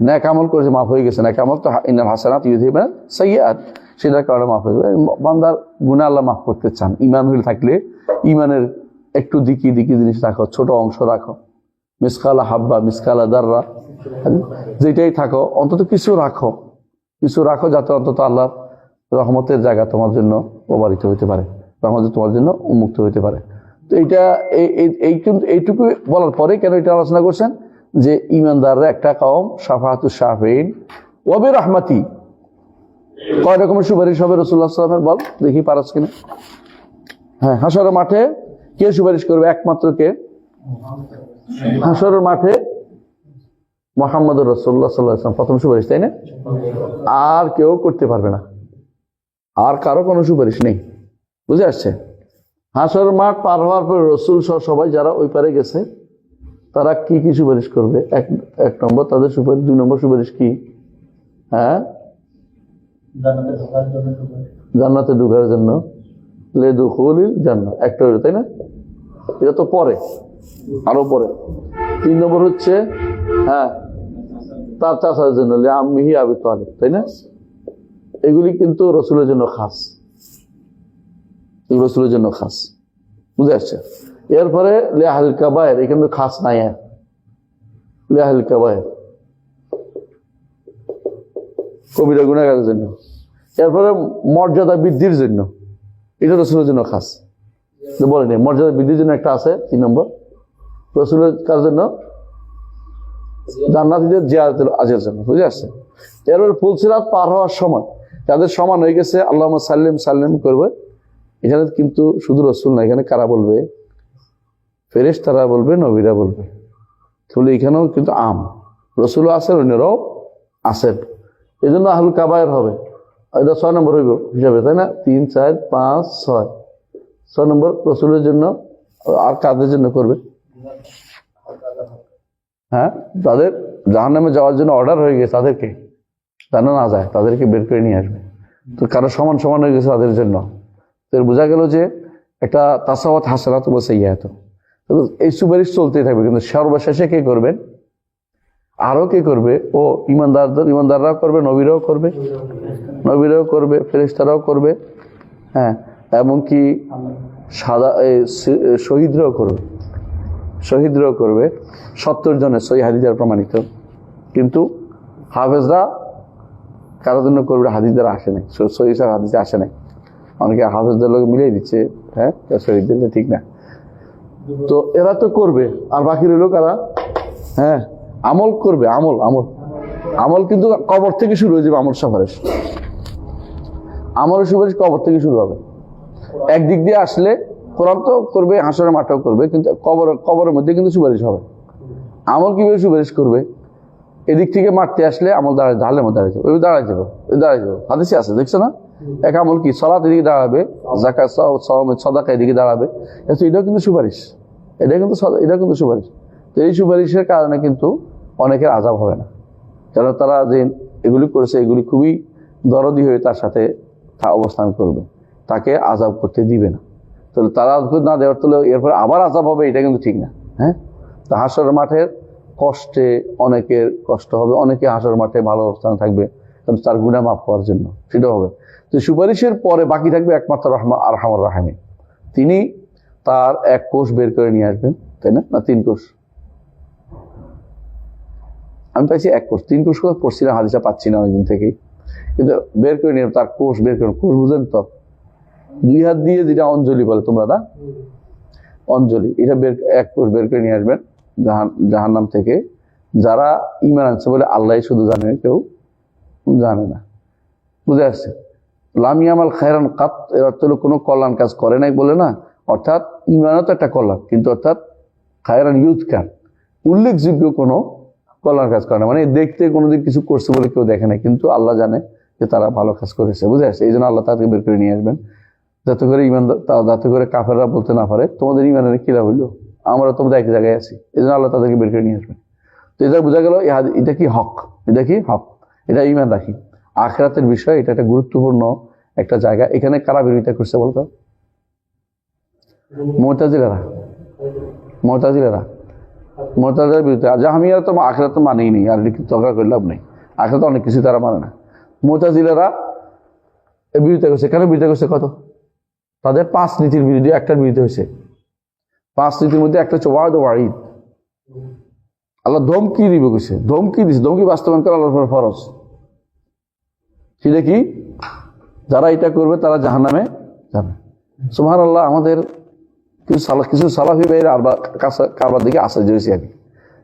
নেক আমল করেছে, মাফ হয়ে গেছে, নেক আমল তো ইন্নাল হাসানাত ইউযহিবুন সাইয়্যাত, সেটার কারণে মাফ হয়ে যাবে। বান্দার গুনাহ আল্লাহ মাফ করতে চান, ঈমান হইলে থাকলে ইমানের একটু দিকি জিনিস রাখো, ছোট অংশ রাখো, মিসকালা হাব্বা মিসকালা দাররা, যেটাই থাকো অন্তত কিছু রাখো, যাতে অন্তত আল্লাহর রহমতের জায়গা তোমার জন্য প্রবাহিত হইতে পারে, রহমত তোমার জন্য উন্মুক্ত হইতে পারে। তো এইটুকু বলার পরে কেন এটা আলোচনা করছেন যে ঈমানদাররা একটা কওম, শাফাআতুশ শাফিঈন ওয়া বিরহমাতি, কয় রকমের সুপারিশ হবে রাসূলুল্লাহ সাল্লাল্লাহু আলাইহি ওয়াসাল্লামের? বল দেখি পারছ কিনা। হ্যাঁ, হাশরের মাঠে কে সুপারিশ করবে? একমাত্র কে? হাশরের মাঠে মুহাম্মদুর রাসূলুল্লাহ সাল্লাল্লাহু আলাইহি ওয়াসাল্লাম প্রথম সুপারিশ, তাই না? আর কেউ করতে পারবে না, আর কারো কোনো সুপারিশ নেই। বুঝে আসছে? হাসর মাঠ পার হওয়ার পর রসুল সহ সবাই যারা ওই পারে গেছে তারা কি কি সুপারিশ করবে? এক নম্বর তাদের সুপারিশ। 2 নম্বর সুপারিশ কি? হ্যাঁ, জান্নাতে ঢোকার জন্য, লিদুখুলিল জান্নাহ, একটা হলো, তাই না? এটা তো পরে, আরো পরে। 3 নম্বর হচ্ছে হ্যাঁ তার চাচার জন্য, লিআম্মিহি আবি তালিব, তাই না? এগুলি কিন্তু রসুলের জন্য খাস, রসুলের জন্য খাস। বুঝে আসছে? এরপরে লিআহলিল কাবায়ের, এই কিন্তু খাস নাই। লিআহলিল কাবায়ের কবিরা গুনাহগারের জন্য। এরপরে মর্যাদা বৃদ্ধির জন্য, এটা রসুলের জন্য খাস। বলেনি মর্যাদা বৃদ্ধির জন্য একটা আছে 3 নম্বর, রসুলের কার জন্য? জান্নাতীদের জিয়ারতুল আজের জন্য। বুঝে আসছে? এরপরে ফুলসিরাত পার হওয়ার সময় তাদের সমান হয়ে গেছে, আল্লাহুম্মা সাল্লিম সাল্লিম করবে। এখানে কিন্তু শুধু রসুল না, এখানে কারা বলবে? ফেরেশতারা বলবে, নবীরা বলবে। তাহলে এখানেও কিন্তু আম, রসুলও আছেন, অন্যরাও আছেন। এই জন্য আহলুল কাবায়ের হবে। এটা 6 নম্বর হইব হিসাবে, তাই না? 3, 4, 5, 6, 6 নম্বর রসুলের জন্য। আর কাদের জন্য করবে? হ্যাঁ, তাদের জাহান্নামে যাওয়ার জন্য অর্ডার হয়ে গেছে, তাদেরকে জানা না যায়, তাদেরকে বের করে নিয়ে আসবে। তো কারো সমান সমান হয়ে গেছে তাদের জন্য। তো বোঝা গেল যে একটা তাসাওয়াত হাসানাত ওয়া সাইয়্যাত, এই সুপারিশ চলতেই থাকবে। কিন্তু সর্বশেষে কে করবেন? আরো কে করবে? ও ইমানদাররাও করবে, নবীরাও করবে, নবীরাও করবে, ফেরেশতারাও করবে, হ্যাঁ, এমনকি শহীদরাও করবে, শহীদরাও করবে। 70 জনের সহিহ হাদিসের প্রমাণিত। কিন্তু হাফেজরা কারোর জন্য করবে? হাদিসের আসে নাই, সহিহ হাদিসে আসে নাই। অনেকে হাফেজদের লোক মিলিয়ে দিচ্ছে, হ্যাঁ, শহীদদের, ঠিক না? তো এরা তো করবে, আর বাকি রইল কারা? হ্যাঁ, আমল করবে, আমল আমল আমল কিন্তু কবর থেকে শুরু হয়ে যাবে। আমল সুপারিশ, আমলের সুপারিশ কবর থেকে শুরু হবে। একদিক দিয়ে আসলে কোরআন তো করবে, হাসরের মাঠেও করবে, কিন্তু কবরের মধ্যে কিন্তু সুপারিশ হবে। আমল কিভাবে সুপারিশ করবে? এদিক থেকে মারতে আসলে আমল দাঁড়ায়, ঢালের মধ্যে দাঁড়ায় যাবে, ওই দাঁড়ায় যাবো, ওই দাঁড়ায় যাবো। হাদিসে আছে, দেখছো না? এক আমল কি? সালাত এদিকে দাঁড়াবে, যাকাত সাদাকা এদিকে দাঁড়াবে। এটাও কিন্তু সুপারিশ, এটা কিন্তু সুপারিশ। তো এই সুপারিশের কারণে কিন্তু অনেকের আযাব হবে না, কারণ তারা যে এগুলি করেছে এগুলি খুবই দরদি হয়ে তার সাথে অবস্থান করবে, তাকে আযাব করতে দিবে না। তাহলে তারা না দেওয়ার তুলে এরপর আবার আযাব হবে, এটা কিন্তু ঠিক না। হ্যাঁ, তো হাসরের মাঠের কষ্টে অনেকের কষ্ট হবে, অনেকে হাসরের মাঠে ভালো অবস্থানে থাকবে, কিন্তু তার গুনাহ মাফ হওয়ার জন্য সেটা হবে। তো সুপারিশের পরে বাকি থাকবে একমাত্র আরহামুর রাহিমিন। তিনি তার 1 কোষ বের করে নিয়ে আসবেন, তাই না? না 3 কোষ? আমি পাইছি 1 কোষ, 3 কোষ করে পড়ছিলাম, হাদিসা পাচ্ছি না অনেকদিন থেকেই, কিন্তু বের করে নিয়ে তার কোষ বের করে। কোষ বুঝেন তো? 2 হাত দিয়ে যেটা অঞ্জলি বলে তোমরা, না অঞ্জলি, এটা 1 কোষ বের করে নিয়ে আসবেন জাহান্নাম থেকে। যারা ঈমান আনছে বলে আল্লাহ শুধু জানে, কেউ জানে না। বুঝে আসছে? লাম ইয়ামাল খায়রান কাত, এর অর্থ হলো কোনো কল্যাণ কাজ করে নাই বলে না, অর্থাৎ ঈমানও তো একটা কল্যাণ, কিন্তু অর্থাৎ খায়রান ইউজকার, উল্লেখযোগ্য কোনো কল্যাণ কাজ করে না, মানে দেখতে কোনোদিন কিছু করছে বলে কেউ দেখে নাই, কিন্তু আল্লাহ জানে যে তারা ভালো কাজ করেছে। বুঝে আসছে? এই জন্য আল্লাহ তাকে বের করে নিয়ে আসবেন, যাতে করে যাতে করে কাফেররা বলতে না পারে তোমাদের ঈমানের কি লাভ হইলো, আমরা তোমরা এক জায়গায় আছি। এই জন্য আল্লাহ তাদেরকে বের করে নিয়ে আসবেন। তো এটা বোঝা গেল এটা কি হক, এটা কি হক, এটা ঈমান রাখি। আখিরাতের বিষয়, এটা একটা গুরুত্বপূর্ণ একটা জায়গা। এখানে কারা বিরোধিতা করছে বলতো? মুতাজিলার বিরুদ্ধে। জাহমিয়ারা তো আখিরাত তো মানেই নেই, আর ঝগড়া করে লাভ নেই। আখিরাত অনেক কিছু তারা মানে না। মুতাজিলারা বিরোধিতা করছে। কেন বিরোধিতা করছে? কত তাদের 5 নীতির বিরুদ্ধে একটার বিরুদ্ধে হয়েছে। 5 নীতির মধ্যে একটা হচ্ছে ওয়াদ ও ওয়াঈদ। আল্লাহ ধমকি দিবে কইছে, ধমকি দিছে, ধমকি বাস্তবায়ন করা আল্লাহর ফরজ। সেটা কি? যারা এটা করবে তারা জাহান্নামে যাবে। সুবহানাল্লাহ। আমাদের কিছু সালাফি ভাইয়ের কারবার দিকে আসা হয়েছে আর কি,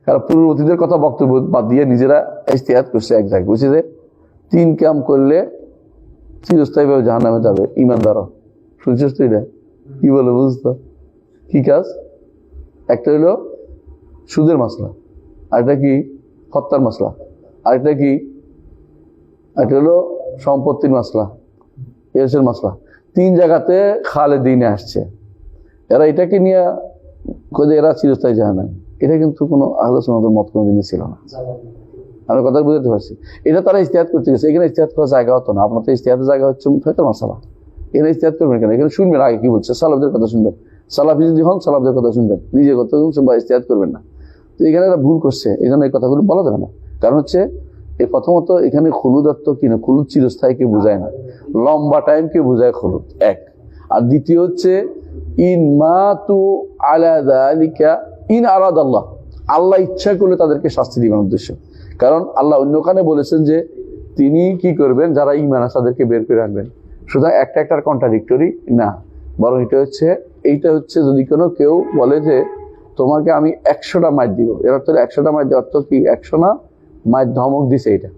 কারণ পূর্ববর্তীদের কথা বক্তব্য বাদ দিয়ে নিজেরা ইজতিহাদ করছে এক জায়গায়। বুঝছে যে 3 কাম করলে চিরস্থায়ীভাবে জাহান্নামে যাবে ঈমানদাররা। শুনছিস তুই? এটা কি বলে বুঝতো? কি কাজ? একটা হলো সুদের মাসলা, আর এটা কি হত্যার মাসলা, আরেকটা কি, এটা হলো সম্পত্তির মাসলা, এসের মাসলা। 3 জায়গাতে খালেদিনে আসছে। এরা এটাকে নিয়ে এরা চিরস্থায়ী যায় না, এটা কিন্তু কোনো আহলে সুন্নাতের মত কোনোদিনই ছিল না। আমি কথা বুঝতে পারছি। এটা তারা ইজতিহাদ করতে গেছে, এখানে ইজতিহাদ করার জায়গা হতো না। আপনার তো ইজতিহাদের জায়গা হচ্ছে ফিকহ মাসালা, এখানে ইজতিহাদ করবেন কেন? এখানে শুনবেন আগে কি বলছে, সালাফদের কথা শুনবেন, সালাফি যদি হন সালাফদের কথা শুনবেন, নিজের কথা শুনছেন বা ইজতিহাদ করবেন না। তো এখানে এরা ভুল করছে, এই জন্য এই কথাগুলো বলা যাবে না। কারণ হচ্ছে এই প্রথমত এখানে খুলুদ অর্থ কি না, খুলুদ চিরস্থায়ীকে বোঝায় না, লম্বা টাইমকে বোঝায় খুলুদ, এক। আর দ্বিতীয় হচ্ছে ইন মাতু আলা যালিকা ইন আরাদ আল্লাহ, আল্লাহ ইচ্ছা করলে তাদেরকে শাস্তি দিবেন উদ্দেশ্য। কারণ আল্লাহ অন্যখানে বলেছেন যে তিনি কি করবেন, যারা ঈমান আছে তাদেরকে বের করে আনবেন। সুতরাং একটার কন্ট্রাডিক্টরি না, বরং এইটা হচ্ছে যদি কেউ বলে যে তোমাকে আমি 100টা মাইর দিব, এর অর্থ 100টা মাইর দেওয়ার অর্থ কি, 100 না মায়ের ধমক দিছে। এটা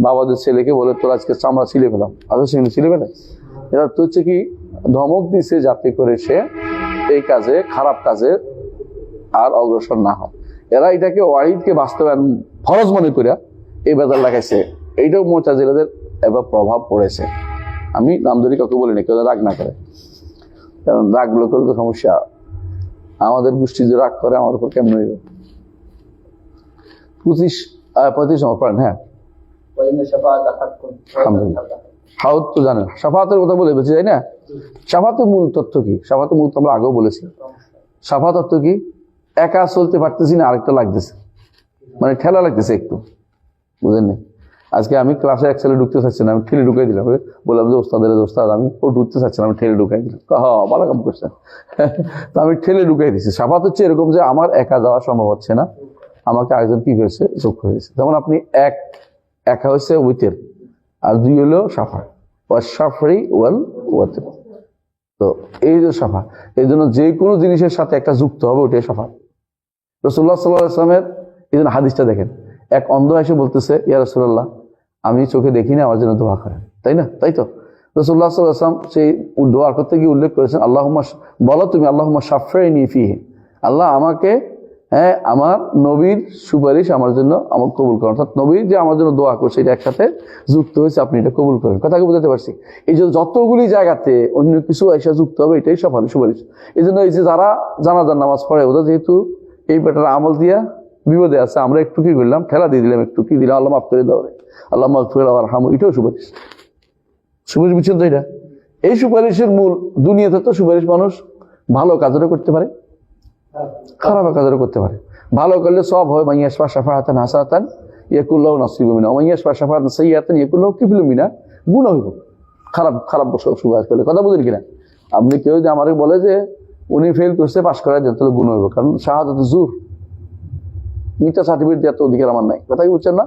বাবাদের ছেলেকে বলে তোর আজকে চামড়া ছিলে ফেলাম, আজকে সেগুলো ছিলে ফেলে, এর অর্থ হচ্ছে কি ধমক দিছে যাতে করে সে এই কাজে, খারাপ কাজে আর অগ্রসর না হয়। এরা এটাকে ওয়াহিদকে বাস্তবায়ন ফরজ মনে করিয়া এই বেদাল লাগাইছে। এইটাও মুতাজিলাদের এবার প্রভাব পড়েছে। আমি নামধরি কাউকে বলিনি, কেউ রাগ না করে, কারণ রাগ লোকের তো সমস্যা। আমাদের গোষ্ঠী যে রাগ করে আমার উপর কেমন হইব। 35 নম্বর পড়েন। হ্যাঁ, হাউদ তো জানেন, শাফাতের কথা বলে বলছি তাই না? শাফাতের মূল তথ্য কি? শাফাতের মূল তো আমরা আগেও বলেছি। শাফাত অর্থ কি, একা চলতে পারতেছি না, আরেকটা লাগতেছে, মানে ঠেলা লাগতেছে একটু, বুঝেন না? আজকে আমি ক্লাসে এক ছেলে ঢুকতে চাচ্ছি না, আমি ঠেলে ঢুকাই দিলাম, বললাম যে ওস্তাদ আমি ও ঢুকতে চাচ্ছি না, আমি ঠেলে ঢুকাই দিলাম। ভালো কাম করছেন। তো আমি ঠেলে ঢুকাই দিচ্ছি। শাফাত হচ্ছে এরকম যে আমার একা যাওয়া সম্ভব হচ্ছে না, আমাকে আরেকজন কি করেছে, যোগ করে দিয়েছে। যেমন আপনি একা হচ্ছে উইতের, আর 2 হলো সাফা, ওয়াশাফরি ওয়াল ওয়াতির। তো এই যে সাফা, এই জন্য যে কোনো জিনিসের সাথে একটা যুক্ত হবে, ওটাই সাফা। রাসূলুল্লাহ সাল্লাল্লাহু আলাইহি ওয়াসাল্লামের এই জন্য হাদিসটা দেখেন, এক অন্ধ এসে বলতেছে ইয়া রাসূলুল্লাহ আমি চোখে দেখি না, আমার জন্য দোয়া করেন, তাই না? তাই তো রাসূলুল্লাহ সাল্লাল্লাহু আলাইহি ওয়াসাল্লাম সেই দোয়া করতে গিয়ে উল্লেখ করেছেন আল্লাহুম্মা, বলো তুমি আল্লাহুম্মা শাফিনি ফিহি, আল্লাহ আমাকে, হ্যাঁ, আমার নবীর সুপারিশ আমার জন্য আমার কবুল করেন। অর্থাৎ নবী যে আমার জন্য দোয়া করছে এটা একসাথে যুক্ত হয়েছে, আপনি এটা কবুল করেন। কথাকে বুঝাতে পারছি? এই যে যতগুলি জায়গাতে অন্য কিছু এসে যুক্ত হবে, এটাই সুপারিশ। এই জন্য এই যে যারা জানাজার নামাজ পড়ে, ওদের যেহেতু এই বেটার আমল দিয়া বিপদে আছে, আমরা একটু কি করলাম, ঠেলা দিয়ে দিলাম, একটু কি দিলাম, আল্লাহ মাফ করে দাও রে, আল্লাহ মাফ করে দাও, হাম, এটাও সুপারিশ বুঝছেন তো? এটা এই সুপারিশের মূল। দুনিয়াতে তো সুপারিশ মানুষ ভালো কাজেরও করতে পারে, খারাপ কাজেরও করতে পারে। ভালো করলে সব হয়, মাইয়াশফা শাফাআতান হাসানাতান ইয়াকুল্লাহু নাসিবুম মিনহা, মাইয়াশফা শাফাআতান সাইয়্যাতান ইয়াকুল্লাহু কিফলুম মিনহা, গুনাহ হইব খারাপ সুপারিশ করলে। কথা বুঝেন কিনা? আপনি কেউ যদি আমাকে বলে যে উনি ফেল করছে, পাস করা যায়, তাহলে গুনাহ হইব, কারণ শাহাদাত জুর, মিথ্যা সার্টিফিকেট দেওয়ার তো অধিকার আমার নাই। কথা কি বুঝছেন না?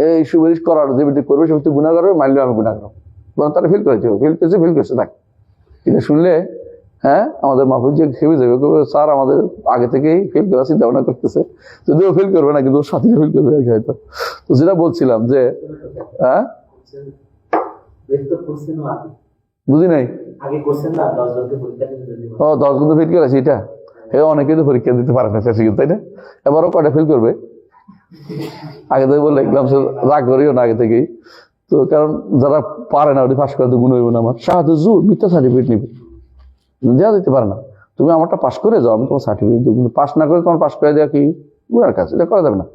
এই সুপারিশ করার যে ব্যক্তি করবে, সে ব্যক্তি গুনাহ করবে, মানলেও আমি গুনাহ করবো, বরং তারা ফেল করেছে থাক। এটা শুনলে হ্যাঁ আমাদের মাহফুজ যে খেপে যাবে, স্যার আমাদের আগে থেকেই ফেল করার চিন্তা ভাবনা করতেছে, যদিও ফেল করবে না, কিন্তু ওর সাথে ফেল করবে আর কি হয়তো। তো যেটা বলছিলাম যে হ্যাঁ বুঝি নাই, 10 কিন্তু ফেল করেছে, এটা অনেকে তো পরীক্ষা দিতে পারে না, তাই না? এবারও কয়টা ফেল করবে, আগে থেকে বললে রাগ করিও না আগে থেকেই। তো কারণ যারা পারে না ওটি পাস করে তো গুণ হইব না। আমার শাহাদ জুর, মিথ্যা সার্টিফিকেট নিবে, দেওয়া দিতে পারে না। তুমি আমারটা পাস করে যাও, আমি তোমার সার্টিফিকেট দেবো, কিন্তু পাস না করে তোমার পাস করে দেওয়া কি গুণার কাজ, এটা করা যাবে না।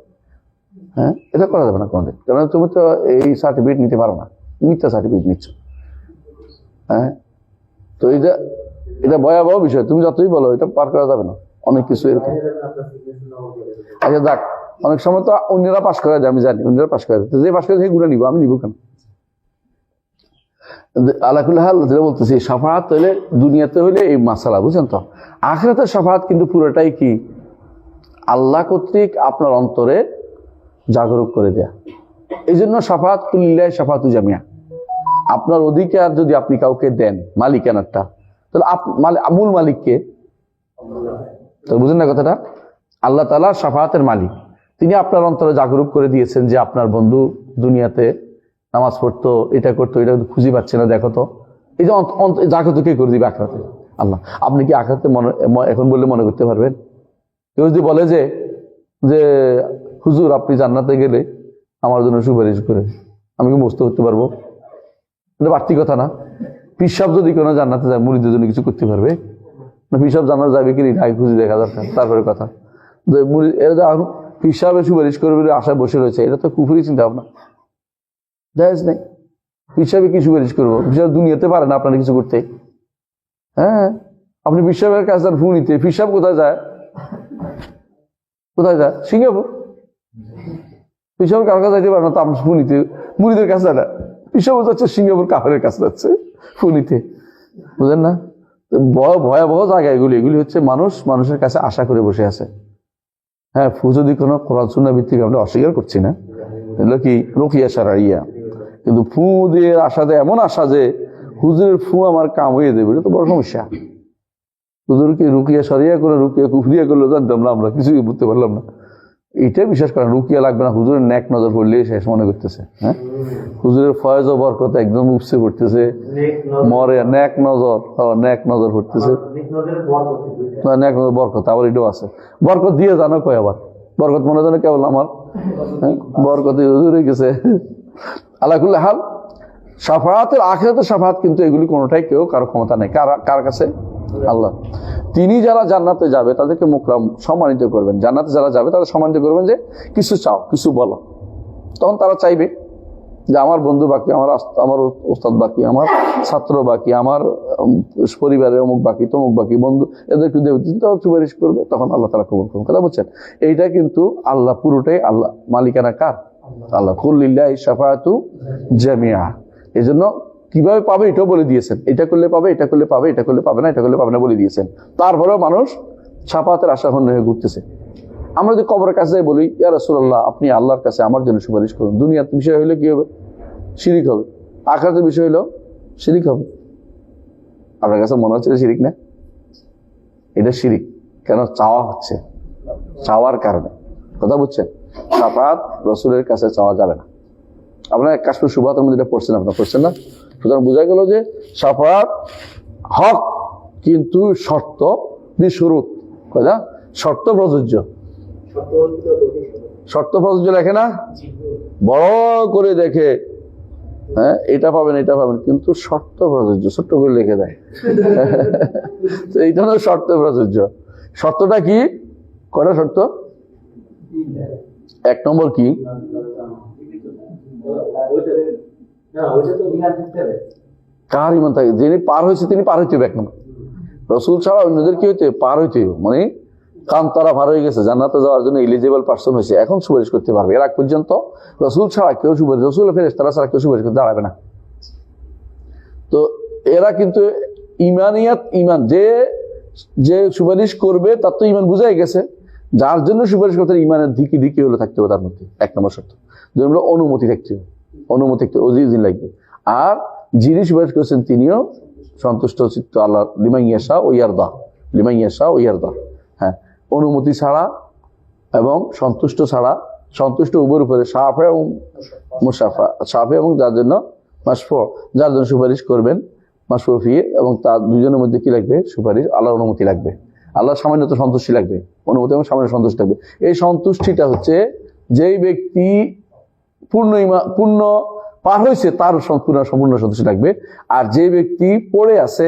হ্যাঁ, এটা করা যাবে না কোনোদিন, কারণ তুমি তো এই সার্টিফিকেট নিতে পারো না, মিথ্যা সার্টিফিকেট নিচ্ছ। হ্যাঁ, তো এটা ভয়াবহ বিষয়, তুমি যতই বলো এটা পার করা যাবে না, অনেক কিছু এরকম। আচ্ছা যাক, অনেক সময় তো অন্যরা পাস করা যায়, আমি জানি অন্যরা পাস করা যায়, যে পাস করে সেই গুণা নিবো, আমি নিবো কেন? আলাকুল্লাহ যেটা বলতেছি, শাফাআত হইলে দুনিয়াতে হইলে এই মাসালা, বুঝছেন তো? আখিরাতের শাফাআত কিন্তু পুরোটাই কি আল্লাহ কর্তৃক আপনার অন্তরে জাগরুক করে দেয়া। এই জন্য শাফাআত কুল্লিল্লাহ শাফাআতু জামিয়া, আপনার অধিকার যদি আপনি কাউকে দেন, মালিকানারটা, তাহলে মূল মালিককে তো বুঝেন না কথাটা? আল্লাহ তাআলা শাফাআতের মালিক, তিনি আপনার অন্তরে জাগরুক করে দিয়েছেন যে আপনার বন্ধু দুনিয়াতে নামাজ পড়তো, এটা করতো, এটা খুঁজে পাচ্ছে না, দেখো তো। এই যে জাগরুক কে করে দিবে? আখিরাতে আল্লাহ। আপনি কি আখিরাতে এখন বললে মনে করতে পারবেন? কেউ যদি বলে যে হুজুর আপনি জান্নাতে গেলে আমার জন্য সুপারিশ করে, আমি কি মুস্ত করতে পারবো? এটা বাড়তি কথা না? পিসাব যদি কোনো জান্নাতে যায় মুরিদের জন্য কিছু করতে পারবে না? পিসাব জান্নাতে যাবে কি আগে খুঁজে দেখা দরকার। তারপরে কথা যে মুরিদ এরা পিসাবে সুপারিশ করবে আশায় বসে রয়েছে, এটা তো কুফুরি চিন্তা ভাবনা, জায়েজ নেই। পিসাবে কি সুপারিশ করবো? পিসাব দুনিয়াতে পারে না আপনার কিছু করতে। হ্যাঁ, আপনি পিসাবের কাছে যান ফু নিতে, পিসাব কোথায় যায়? কোথায় যায়? সিঙ্গাপুর। পিসাব কার কাছে যাইতে পারে না, তো আপনি ফু নিতে মুরিদের কাছে যায় না, পিসাব যাচ্ছে সিঙ্গাপুর কাফেরের কাছে যাচ্ছে ফু নিতে। বুঝলেন না? ভয়াবহ জায়গা এগুলি। এগুলি হচ্ছে মানুষের কাছে আশা করে বসে আছে। হ্যাঁ, ফু যদি কোনো কোরআন সুন্নাহ ভিত্তিক, আমরা অস্বীকার করছি না, এগুলো কি রুকিয়া শারঈয়া, কিন্তু ফু দিয়ে আশাতে এমন আশা যে হুজুরের ফু আমার কাম হয়ে দেবে, এটা তো বড় সমস্যা। হুজুর কি রুকিয়া শরিয়া করে রুকিয়া কুফরিয়া করলো জানতাম না, আমরা কিছুই বুঝতে পারলাম না। এইটাই বিশ্বাস করেন, রুকিয়া লাগবে না, হুজুরের ন্যাক নজর পড়লে শেষ মনে করতেছে। হ্যাঁ, হুজুরের ফয়েজ ও বরকত একদম উপসে পড়তেছে, মরে ন্যাক নজর পড়তেছে, ন্যাক নজর বরকত আবার এটাও আছে। বরকত দিয়ে জানো কয় আবার বরকত মনে জানো কেবল আমার, বরকত হুজুর হয়ে গেছে। আলাকুল্লাহ হাল, শাফাআতের আখিরাতের শাফাআত কিন্তু এগুলি কোনোটাই কেউ কারো ক্ষমতা নেই। কার কাছে? আল্লাহ। তিনি যারা জান্নাতে যাবে তাদেরকে মুকরাম সম্মানিত করবেন। জান্নাতে যারা যাবে তাদের সম্মানিত করবেন যে কিছু চাও, কিছু বলো। তখন তারা চাইবে যে আমার বন্ধু বাকি, আমার ওস্তাদ বাকি, আমার ছাত্র বাকি, আমার পরিবারের অমুক বাকি, তমুক বাকি, বন্ধু, এদেরকে সুপারিশ করবে। তখন আল্লাহ তাআলা কবুল করবেন। কথা বুঝছেন? এইটা কিন্তু আল্লাহ, পুরোটাই আল্লাহ। মালিকানা কার? আল্লাহ। কুল লিল্লাহি শাফাআতু জামিআ। এই জন্য কিভাবে পাবে এটাও বলে দিয়েছেন, এটা করলে পাবে, এটা করলে পাবে, এটা করলে পাবে না, এটা করলে পাবে না বলে দিয়েছেন। তারপরেও মানুষ শাফাআতের আশাহীন হয়ে ঘুরতেছে। আমরা যদি কবরের কাছে বলি, ইয়া রাসূলুল্লাহ আপনি আল্লাহর কাছে আমার জন্য সুপারিশ করুন, দুনিয়ার বিষয় হইলে কি হবে? শিরিক হবে। আখিরাতের বিষয় হইলো শিরিক হবে। আপনার কাছে মনে হচ্ছে শিরিক না? এটা শিরিক। কেন? চাওয়া হচ্ছে, চাওয়ার কারণে। কথা বুঝছেন? শাফাআত রাসূলের কাছে চাওয়া যাবে না। আপনার কাশফুল শুবহাতের মধ্যে এটা পড়ছেন, আপনারা পড়ছেন না? সুতরাং বোঝা গেল যে শাফাআত হক, কিন্তু শর্ত বিশুরুত। কথা শর্ত প্রযোজ্য, শর্ত প্রযোজ্য লেখে না, বড় করে দেখে, হ্যাঁ এটা পাবেন, এটা পাবেন, কিন্তু শর্ত প্রযোজ্য ছোট্ট করে লিখে দেয়। এইটা হলো শর্ত প্রযোজ্য। শর্তটা কি? কয়টা শর্ত? এক নম্বর কি? কার ইমান থাকে? যিনি পার হয়েছে তিনি পার হইতে হবে। এক নম্বর, রসুল ছাড়া অন্যদের কি হইতে? পার হইতে হবে। মানে কান্তারা পার হয়ে গেছে, জান্নাতে যাওয়ার জন্য এলিজিবল পার্সন হয়েছে, এখন সুপারিশ করতে পারবে। এর আগ পর্যন্ত রসুল ছাড়া কেউ সুপারিশ, রসুল ফেরেশতারা ছাড়া কেউ সুপারিশ করতে দাঁড়াবে না। তো এরা কিন্তু ইমান, যে সুপারিশ করবে তার তো ইমান বুঝাই গেছে, যার জন্য সুপারিশ করতে ইমানের ধিকি হলে থাকতে হবে তার মধ্যে। এক নম্বর শর্ত। দুই নম্বর অনুমতি থাকতে হবে, অজিজিন লাগবে। আর যিনি সুপারিশ করেছেন তিনিও সন্তুষ্ট চিত্ত আল্লাহ, লিমান ইয়াশা ও ইয়ারদা। হ্যাঁ, অনুমতি ছাড়া এবং সন্তুষ্ট ছাড়া, সন্তুষ্ট উভয়ের উপরে শাফে এবং মুশাফা, শাফে এবং যার জন্য মাশফু, যার জন্য সুপারিশ করবেন মাশফু ফি, এবং তার দুজনের মধ্যে কি লাগবে? সুপারিশ, আল্লাহর অনুমতি লাগবে, আল্লাহর সামান্য সন্তুষ্টি লাগবে, অনুমতি এবং সামান্য সন্তুষ্টি লাগবে। এই সন্তুষ্টিটা হচ্ছে যেই ব্যক্তি পূর্ণ পার হয়েছে তার সম্পূর্ণ সন্তুষ্টি লাগবে। আর যে ব্যক্তি পড়ে আছে,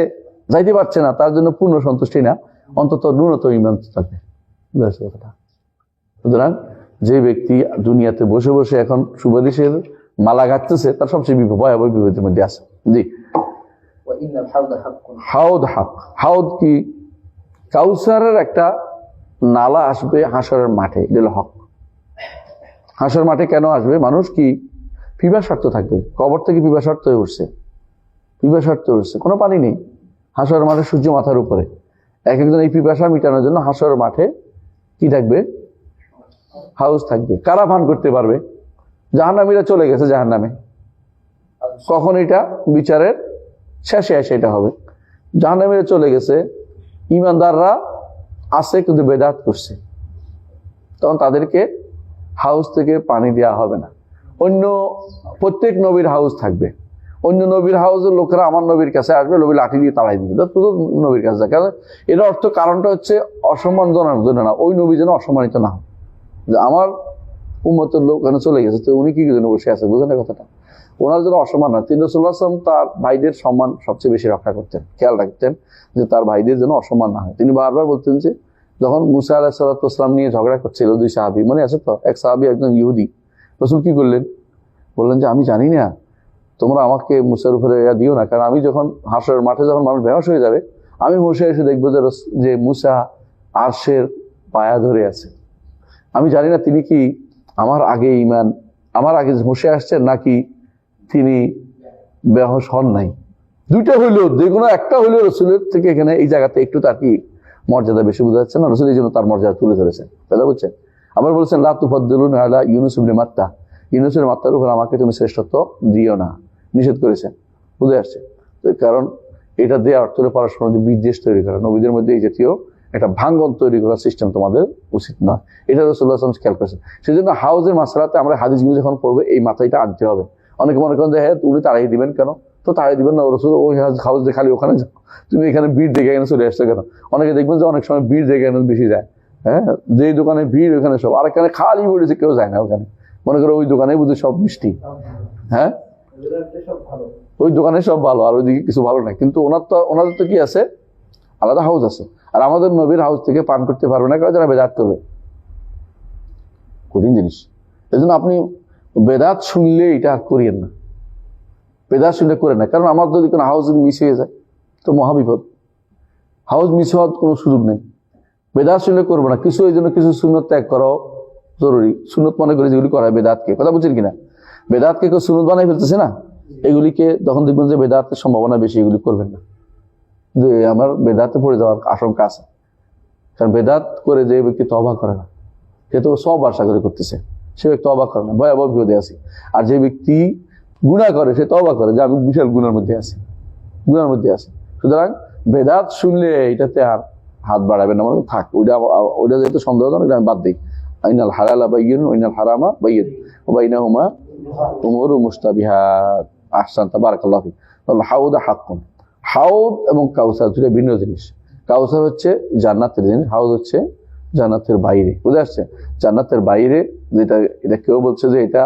যাইতে পারছে না, তার জন্য পূর্ণ সন্তুষ্টি না, অন্তত ন্যূনতম ইমান থাকবে। সুতরাং যে ব্যক্তি দুনিয়াতে বসে বসে এখন সুপারিশের মালা গাঁথতেছে, তার সবচেয়ে ভয়াবহ বিপদের মধ্যে আছে। জি, হাউদ হক। হাউদ কি? কাউসারের একটা নালা আসবে হাসরের মাঠে, এটা হক। হাসরের মাঠে কেন আসবে? মানুষ কি পিপাসার্থ থাকবে, কবর থেকে পিপাসার্থ হয়ে উঠছে, কোনো পানি নেই, হাসরের মাঠে সূর্য মাথার উপরে। এক একজন এই পিপাসা মিটানোর জন্য হাসরের মাঠে কি থাকবে? হাউস থাকবে। কারা পান করতে পারবে? জাহান্নামীরা চলে গেছে জাহান্নামে। কখন? এটা বিচারের শেষে এসে এটা হবে। জাহান্নামীরা চলে গেছে, ইমানদাররা আছে কিন্তু বেদাত করছে, তখন তাদেরকে হাউস থেকে পানি দেওয়া হবে না। অন্য প্রত্যেক নবীর হাউস থাকবে, অন্য নবীর হাউসের লোকেরা আমার নবীর কাছে আসবে, নবী লাঠি দিয়ে তাড়াই দিবে, নবীর কাছে। কারণ এর অর্থ, কারণটা হচ্ছে অসম্মানজনক জন্য না, ওই নবী যেন অসম্মানিত না হয়। যে আমার উম্মতের লোক ওখানে চলে গেছে, তো উনি কি জন্য বসে আছে, বুঝেন না কথাটা? ওনার জন্য অসম্মান না। তিনি রাসূলুল্লাহ সাল্লাল্লাহু আলাইহি ওয়াসাল্লাম তার ভাইদের সম্মান সবচেয়ে বেশি রক্ষা করতেন, খেয়াল রাখতেন যে তার ভাইদের যেন অসম্মান না হয়। তিনি বারবার বলতেন যে যখন মুসা আলাইহিস সালাম নিয়ে ঝগড়া করছিল দুই সাহাবী, মনে আছে তো? এক সাহাবী একজন ইহুদি, রাসূল কি করলেন? বললেন যে আমি জানি না, তোমরা আমাকে মুসার উপরে দিও না, কারণ আমি যখন হাসরের মাঠে যখন মানুষ বেহুশ হয়ে যাবে, আমি মুসা এসে দেখবো যে মুসা আরশের পায়া ধরে আছে। আমি জানি না তিনি কি আমার আগে বসে আসছেন নাকি তিনি বেহুশ হন নাই। দুইটা হইলেও, যে কোনো একটা হইলেও রসুলের থেকে এখানে এই জায়গাতে একটু তার কি মর্যাদা বেশি বোঝা যাচ্ছে না? রসুল এই জন্য তার মর্যাদা তুলে ধরেছেন, কথা বুঝছেন? আবার বলছেন লা তুফাদ্দিলুনা আলা ইউনুস ইবনে মাত্তা, ইউনুসের মাত্তার উপর আমাকে তুমি শ্রেষ্ঠত্ব দিও না, নিষেধ করেছেন, বুঝে আসছে? কারণ এটা দিয়ে অর্থ পড়াশোনার যে বিদ্বেষ তৈরি করা, নবীদের মধ্যে এই জাতীয় একটা ভাঙ্গন তৈরি করার সিস্টেম তোমাদের উচিত নয়, এটা রাসূলুল্লাহ সাল্লাল্লাহু আলাইহি ওয়াসাল্লাম খেয়াল করেছেন। সেই জন্য হাউজের মাসআলাতে আমরা হাদিসগুলো যখন পড়বো এই মাথাটা আনতে হবে। অনেকে মনে করেন যে হ্যাঁ উনি তাড়াই দিবেন কেন? তো তাড়াই দিবেন না, রাসূল ওই হাউস দিয়ে খালি ওখানে যাও, তুমি এখানে ভিড় দেখে এখানে চলে আসছো কেন? অনেকে দেখবেন যে অনেক সময় ভিড় দেখে এখানে বেশি যায়, হ্যাঁ, যেই দোকানে ভিড় ওখানে সব, আর এখানে খালি পড়েছে, কেউ যায় না ওখানে, মনে করো ওই দোকানে বুঝে সব মিষ্টি, হ্যাঁ, ওই দোকানে সব ভালো আর ওইদিকে কিছু ভালো নাই। কিন্তু ওনাদের তো কি আছে, আলাদা হাউস আছে। আর আমাদের নবীর হাউস থেকে পান করতে পারবে না, কারণ যারা বেদাত করবে, কঠিন জিনিস। এই জন্য আপনি বেদাত শুনলে এটা আর করিয়েন না, বেদাত শুনলে করে না, কারণ আমার যদি কোনো হাউস যদি মিস হয়ে যায় তো মহাবিপদ। হাউস মিস হওয়ার কোনো সুযোগ নেই। বেদাত শুনলে করবো না, কিছু এই জন্য কিছু সুন্নত ত্যাগ করা জরুরি। সুন্নত মনে করি যেগুলি করা হয় বেদাতকে, কথা বুঝছেন কিনা? বেদাতকে কেউ সুন্নত বানাই ফেলতেছে না, এগুলিকে তখন দেখবেন যে বেদাতের সম্ভাবনা বেশি, এগুলি করবেন না। যে আমার বেদাতে পড়ে যাওয়ার আশঙ্কা আছে, কারণ বেদাত করে যে ব্যক্তি তওবা করে না, সে তো সব আশা করে করতেছে, সে ব্যক্তি তওবা করে না, ভয়াবহ বিপদে আছে। আর যে ব্যক্তি গুনাহ করে সে তওবা করে যে আমি বিশাল গুনার মধ্যে আছি, গুনার মধ্যে আছে। সুতরাং বেদাত শুনলে এটাতে আর হাত বাড়াবেন না, মানে থাক, ওইটা যেহেতু সন্দেহজনক, এটা আমি বাদ দিই। আইনাল হালালা বাইয়িন ওয়াইনাল হারামা বাইয়িন ওয়া বাইনাহুমা উমুরুন মুশতাবিহাত। আহসানতা, বারাকাল্লাহু ফিক। হাউদা হাক্কুন, হাউদ এবং কাউসার দুটো ভিন্ন জিনিস। কাউসার হচ্ছে জান্নাতের জিনিস, হাউদ হচ্ছে জান্নাতের বাইরে, বুঝে আসছে? জান্নাতের বাইরে, যেটা এটা কেউ বলছে যে এটা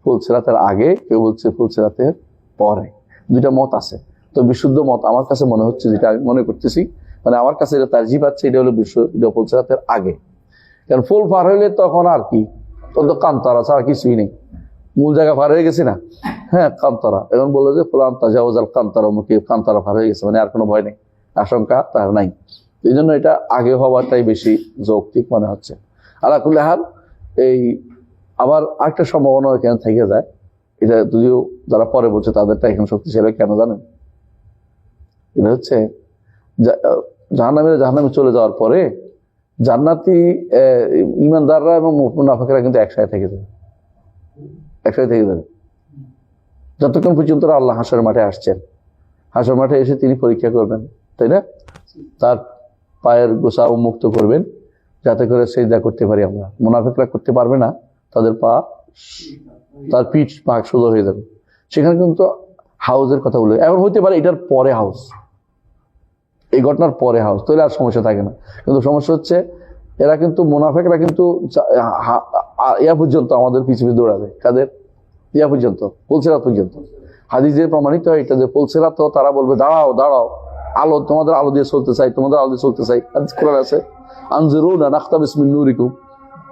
ফুলসিরাতের আগে, কেউ বলছে ফুলসিরাতের পরে, দুইটা মত আছে। তো বিশুদ্ধ মত আমার কাছে মনে হচ্ছে, যেটা আমি মনে করতেছি, মানে আমার কাছে এটা তারজি পাচ্ছে, এটা হলো ফুলসিরাতের আগে। কারণ ফুল পার হইলে তখন আর কি, তখন তো কান্তরা ছাড়া কিছুই নেই, মূল জায়গা পার হয়ে গেছে না, হ্যাঁ কান্তরা। এখন বললো যে ফুলান তাজাওয়াজাল কান্তরা, মুখে কান্তরা পার হয়ে গেছে, মানে আর কোনো ভয় নেই, আশঙ্কা তার নাই। এই জন্য এটা আগে হওয়াটাই বেশি যৌক্তিক মনে হচ্ছে। আলাকুল্লি হাল, এই আবার আরেকটা সম্ভাবনা এখানে থেকে যায়, এটা যদিও যারা পরে বলছে তাদেরটা এখানে শক্তিশালী, কেন জানেন? এটা হচ্ছে জাহান্নামে চলে যাওয়ার পরে জান্নাতি ইমানদাররা এবং মুনাফিকরা কিন্তু একসাথে থেকে যাবে, একসাথে থেকে যাবে যতক্ষণ পর্যন্ত আল্লাহ হাসরের মাঠে আসছেন। হাসরের মাঠে এসে তিনি পরীক্ষা করবেন, তাই না? তার পায়ের গোছা উন্মুক্ত করবেন যাতে করে সিজদা করতে পারি আমরা। মুনাফিকরা করতে পারবে না, তাদের তার পিঠ পাক সোজা হয়ে যাবে। সেখানে কিন্তু হাউসের কথা বলে, এখন হইতে পারে এটার পরে হাউস, এই ঘটনার পরে হাউস, তাহলে আর সমস্যা থাকে না। কিন্তু সমস্যা হচ্ছে এরা কিন্তু, মুনাফিকরা কিন্তু ইয়া পর্যন্ত আমাদের পিছনে দৌড়াবে, কাদের? ইয়া পর্যন্ত, ফুলসিরাত পর্যন্ত। হাদিসে প্রমাণিত হয় এটা যে ফুলসিরাত তো তারা বলবে দাঁড়াও দাঁড়াও, আলো, তোমাদের আলো দিয়ে চলতে চাই, তোমাদের আলো দিয়ে চলতে চাই। হাদিস কোরআন আছে, আনজিরুনা নাখতাবিস মিন নূরিকুম।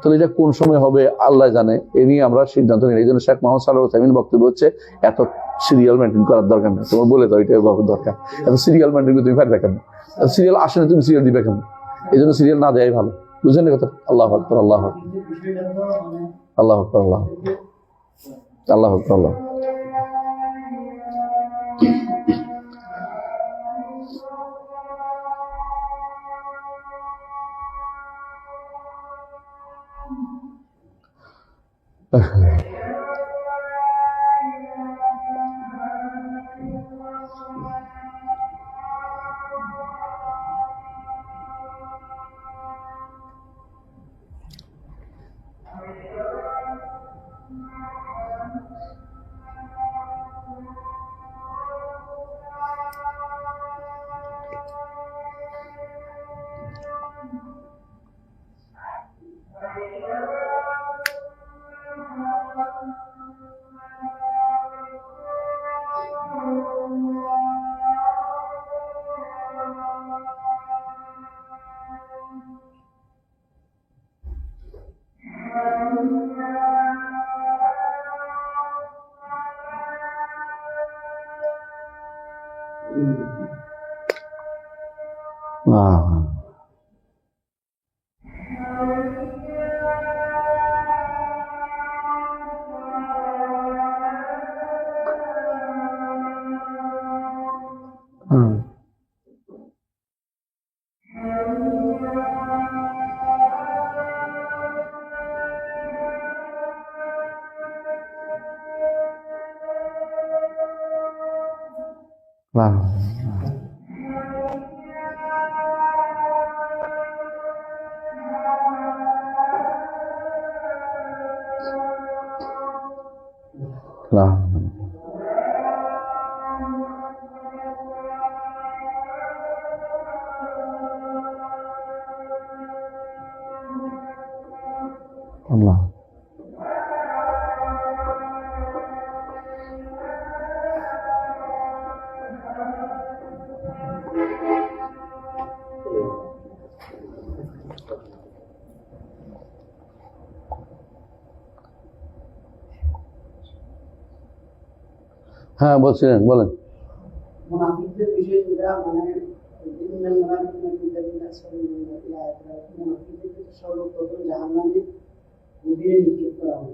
তাহলে এটা কোন সময় হবে আল্লাহ জানে, এ নিয়ে আমরা সিদ্ধান্ত নিই। এই জন্য শেখ মোহাম্মদ সাল্লাল্লাহু আলাইহি ওয়াসাল্লামের বক্তব্য হচ্ছে এত সিরিয়াল মেনটেন করার দরকার নেই, তোমার বলে দাও এটাই দরকার, এত সিরিয়াল মেনটেন করে তুমি পারবে কেন? সিরিয়াল আসে না, তুমি সিরিয়াল দিবে কেন? এই জন্য সিরিয়াল না দেয়াই ভালো, বুঝলেন কথা? আল্লাহু আকবার, আল্লাহু আকবার, আল্লাহু আকবার, আল্লাহু আকবার, আল্লাহু আকবার, আল্লাহ। আল্লাহ হ্যাঁ বলছিলেন, বলেন। মুনাফিকদের বিষয়ে যেটা মানে ইন্নাল মুনাফিকিনা ফি দারকিল আসফালি মিনাল আয়াত, মুনাফিকদেরকে সর্বপ্রথম জাহান্নামে ডুবিয়ে নিক্ষেপ করা হবে।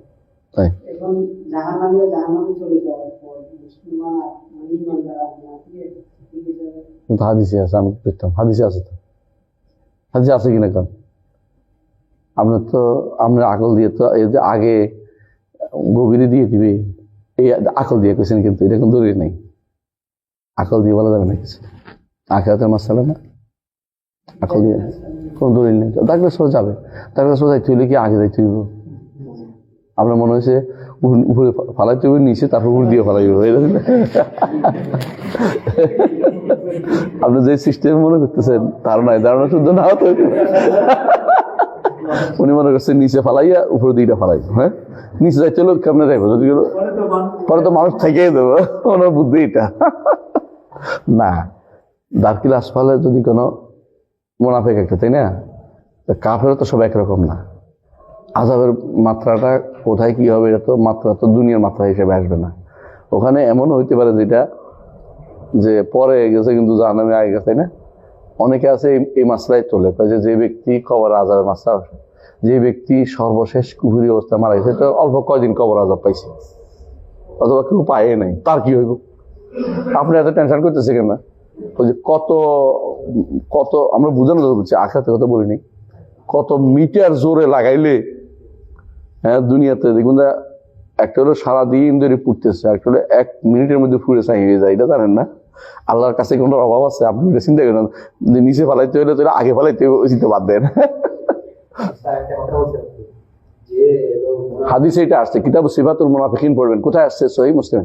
তাই এখন জাহান্নামে চলে যাওয়ার পর মুসলমান মানে ইমানদার মুনাফিকের দিকে যাবে। কিন্তু হাদিসে আছে, আমি দেখতাম হাদিসে আছে। তো হাদিসে আছে কিনা কারণ আপনার আকল দিয়ে তো এই যে আগে গভীরে দিয়ে দিবে, এই আকল দিয়ে কেছেন, কিন্তু এটা কোনো দলিল নেই। আকল দিয়ে বলা যাবে না কিছু, আখিরাতের মাসালা না, আকল দিয়ে কোনো দলিল নেই। ডাক্তার সহ যাবে, ডাক্তার সহ যাইতে হইলে কি আগে যাইতে হইব? আপনার মনে হয়েছে উপরে ফালাইতে হইবে, নিচে তারপর উপর দিয়ে ফালাইব। আপনি যে সিস্টেম মনে করতেছেন তার নাই, ধারণা শুদ্ধ না হতে হইতে উনি মনে করছেন নিচে ফালাইয়া উপরে দিকটা ফালাইব। হ্যাঁ, নিচে যাইতে হলো কেমনে যাইব? যদি পরে তো মানুষ থেকেই দেবো, ওনার বুদ্ধি এটা না। দারকিল আসফালে যদি কোনো মুনাফিক একটা, তাই না? কাফেরও তো সব একরকম না। আযাবের মাত্রাটা কোথায় কি হবে, এটা তো মাত্রা তো দুনিয়ার মাত্রা হিসেবে আসবে না। ওখানে এমন হইতে পারে যেটা যে পরে গেছে কিন্তু জাহান্নামে আগে গেছে, তাই না? অনেকে আছে এই মাসলাই তোলে, যে ব্যক্তি কবর আযাবের মাসলা, যে ব্যক্তি সর্বশেষ কুফরি অবস্থা মারা গেছে, তো অল্প কয়দিন কবর আযাব পাইছে, অথবা কেউ পায় নাই, তার কি হইব? আপনি এত টেনশন করতেছে কেন? ওই যে কত কত আমরা বুঝানো বলছি, আখিরাতের কথা বলিনি, কত মিটার জোরে লাগাইলে, হ্যাঁ, দুনিয়াতে দেখুন না, একটা হলো সারাদিন ধরে পুড়তেছে, একটা হলো 1 মিনিটের মধ্যে পুড়ে ছাই হয়ে যায়। এটা জানেন না? আল্লাহর কাছে কোনো অভাব আছে? আপনি এটা চিন্তা করেন, নিচে ফালাইতে হলে তো আগে ফালাইতে চিন্তা বাদ দেন। হাদিসে এটা আসছে, কিতাব সিফাতুল মুনাফিকিন পড়বেন। কোথায় আসছে? সহিহ মুসলিম,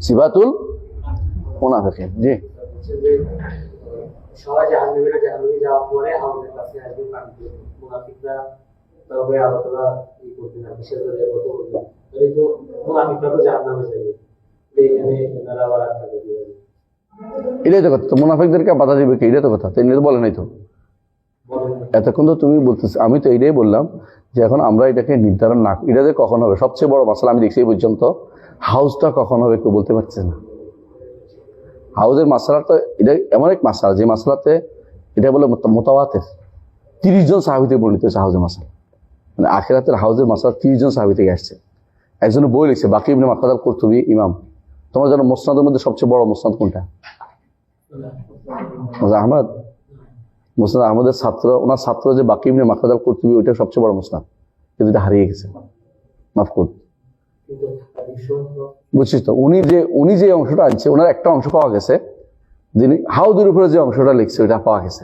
সিফাতুল মুনাফিকিন। জি, সবাই জাহান্নামে যাওয়ার পরে আমাদের কাছে আসবে পানিতে, মুনাফিকরা তবে আলোচনা কি করতে না, বিশেষ করে কত বলবো, তো মুনাফিকরা তো জাহান্নামে যাবে, এখানে তারা আবার থাকবে। এটাই তো কথা। তো মুনাফিকদেরকে বাধা দিবে কি? এটাই তো কথা। তিনি তো বলে নাই তো এতক্ষণ তো তুমি বলতেছ, আমি তো এইটাই বললাম যে এখন আমরা এটাকে নির্ধারণ না, এটা যে কখন হবে, সবচেয়ে বড় মাসলা আমি দেখছি এই পর্যন্ত, হাউসটা কখন হবে কেউ বলতে পারছে না। হাউজের মাসলাটা এটা এমন এক মাসলা, যে মাসলাতে এটা বলে মুতাওয়াতির, 30 জন সাহাবী থেকে বর্ণিত হয়েছে হাউজের মাসলা। মানে আখিরাতের হাউজের মাসলা 30 জন সাহাবী থেকে আসছে। একজনে বই লিখছে, বাকি ইবনে মাকদাদ আল-কুরতুবী ইমাম। তোমার জানো মুসনাদের মধ্যে সবচেয়ে বড় মুসনাদ কোনটা? আহমদ। মুসনাদ আহমদের ছাত্র, ওনার ছাত্র যে বাকি ইবনে মাকদাদ আল-কুরতুবী, ওইটা সবচেয়ে বড় মুসনাদ, কিন্তু এটা হারিয়ে গেছে, মাফকুদ। বুঝছিস তো? উনি যে অংশটা আনছে, ওনার একটা অংশ পাওয়া গেছে, যিনি হাউদের উপরে যে অংশটা লিখছে ওইটা পাওয়া গেছে।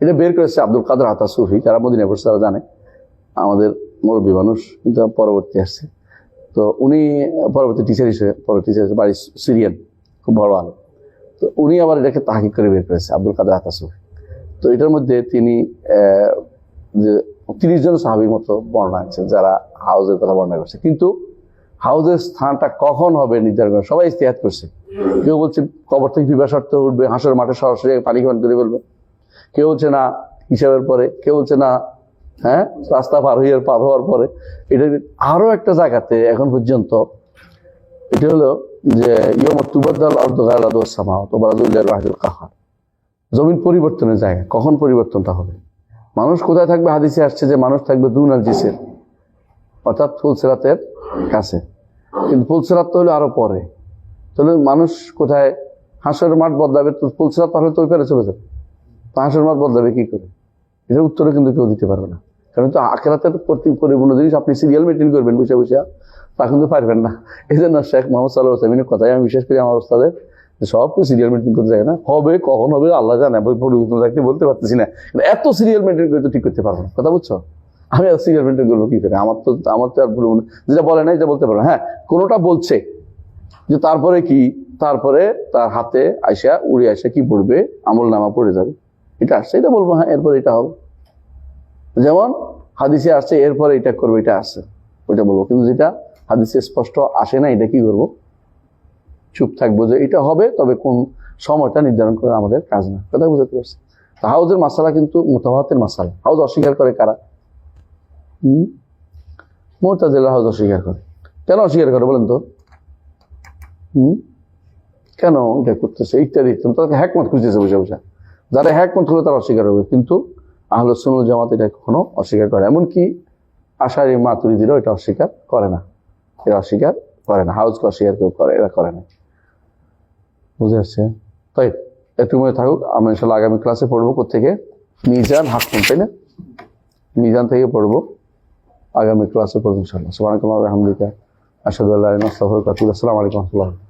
এটা বের করেছে আব্দুল কাদের আতা সুফি, যারা মদিনা পড়ছে তারা জানে, আমাদের মুরব্বী মানুষ, কিন্তু পরবর্তী আসছে। তো উনি পরবর্তী টিচার হিসেবে, বাড়ি সিরিয়ান, খুব বড় আলো। তো উনি আবার এটাকে তাহকিক করে বের করেছে, আব্দুল কাদের আতা সুফি। তো এটার মধ্যে তিনি যে 30 জন সাহাবীর মতো বর্ণনা আনছেন, যারা হাউজের কথা বর্ণনা করছে। কিন্তু হাউজের স্থানটা কখন হবে নির্ধারণ করে সবাই ইস্তেহাদ করছে। কেউ বলছে কবর থেকে পিপাসার্থ উঠবে, হাঁসের মাঠে সরাসরি পানি খান করে ফেলবে, কেউ বলছে না হিসাবের পরে, কেউ বলছে না হ্যাঁ রাস্তা পার হওয়ার পরে। এটা আরো একটা জায়গাতে এখন পর্যন্ত এটা হলো যে ইয়মা তুবাদ্দাল আরদু গায়রা দুস সামাওয়াত ওয়া বারাজুল লির রাহিল কাহার, জমিন পরিবর্তনের জায়গা। কখন পরিবর্তনটা হবে? মানুষ কোথায় থাকবে? হাদিসে আসছে যে মানুষ থাকবে দুনাল জিসের, অর্থাৎ ফুলসিরাতের কাছে। কিন্তু ফুলসিরাত তো হলো আরো পরে। তাহলে মানুষ কোথায়? হাঁসের মাঠ বদলাবে, তো ফুলসিরাত পার হলে তো ওই পারে চলে যাবে। তো হাঁসের মাঠ বদলাবে কি করে? এটার উত্তরে কিন্তু কেউ দিতে পারবে না। কারণ তো আখিরাতের প্রতি পরিপূর্ণ জিনিস আপনি সিরিয়াল মেনটেন করবেন বসে বসে, তা কিন্তু পারবেন না। এই জন্য শেখ মোহাম্মদ সাল্লাল্লাহু আলাইহি ওয়াসাল্লামের কথাই আমি বিশেষ করি আমার ওস্তাদের, সব তো সিরিয়াল মেনটেন করতে যায় না, হবে কখন হবে আল্লাহ জানে, বই পরিবর্তন থাকতে বলতে পারতেছি না। এত সিরিয়াল মেনটেন করে তো ঠিক করতে পারবো না, কথা বুঝছো? আমি আর সিরিয়াল মেনটেন করবো কি করে? আমার তো আর যেটা বলে না যেটা বলতে পারবো। হ্যাঁ, কোনোটা বলছে যে তারপরে কি, তারপরে তার হাতে আইসা উড়ে আইসা কি পড়বে, আমল নামা পড়ে যাবে, এটা আসছে, এটা বলবো হ্যাঁ এরপরে এটা হবে। যেমন হাদিসে আসছে এরপরে এটা করবে, এটা আসছে, ওইটা বলবো। কিন্তু যেটা হাদিসে স্পষ্ট আসে না, এটা কি করবো? চুপ থাকবো যে এটা হবে, তবে কোন সময়টা নির্ধারণ করে আমাদের কাজ না। কথা বুঝতে পারছি? হাউজের মাসালা কিন্তু মুতাওয়াতির মাসালা। হাউজ অস্বীকার করে কারা? মুতাজিলা হাউজ অস্বীকার করে। কেন অস্বীকার করে বলেন তো? কেন এটা করতেছে ইত্যাদি ইত্যাদি, তাদেরকে হ্যাকমত খুঁজতেছে বসে বসে। যারা হ্যাকমত করে তারা অস্বীকার হবে, কিন্তু আহলুস সুন্নাহ ওয়াল জামাত এটা কখনো অস্বীকার করে। এমনকি আশারি মাতুরিদিরাও এটা অস্বীকার করে না, এরা অস্বীকার করে না। হাউজকে অস্বীকার কেউ করে, এরা করে না। বুঝে আসছে? তাই একটু মনে থাকুক, আমরা ইনশাল্লাহ আগামী ক্লাসে পড়বো কোত্থেকে? মিজান হাক্কুম, তাই না? মিজান থেকে পড়বো, আগামী ক্লাসে পড়বো ইনশাল্লাহ। সুবহানাকাল্লাহি ওয়া বিহামদিকা, আশহাদু আল্লা ইলাহা ইল্লা আনতা, আস্তাগফিরুকা ওয়া আতুবু ইলাইক। আসসালামু আলাইকুম ওয়া রাহমাতুল্লাহ।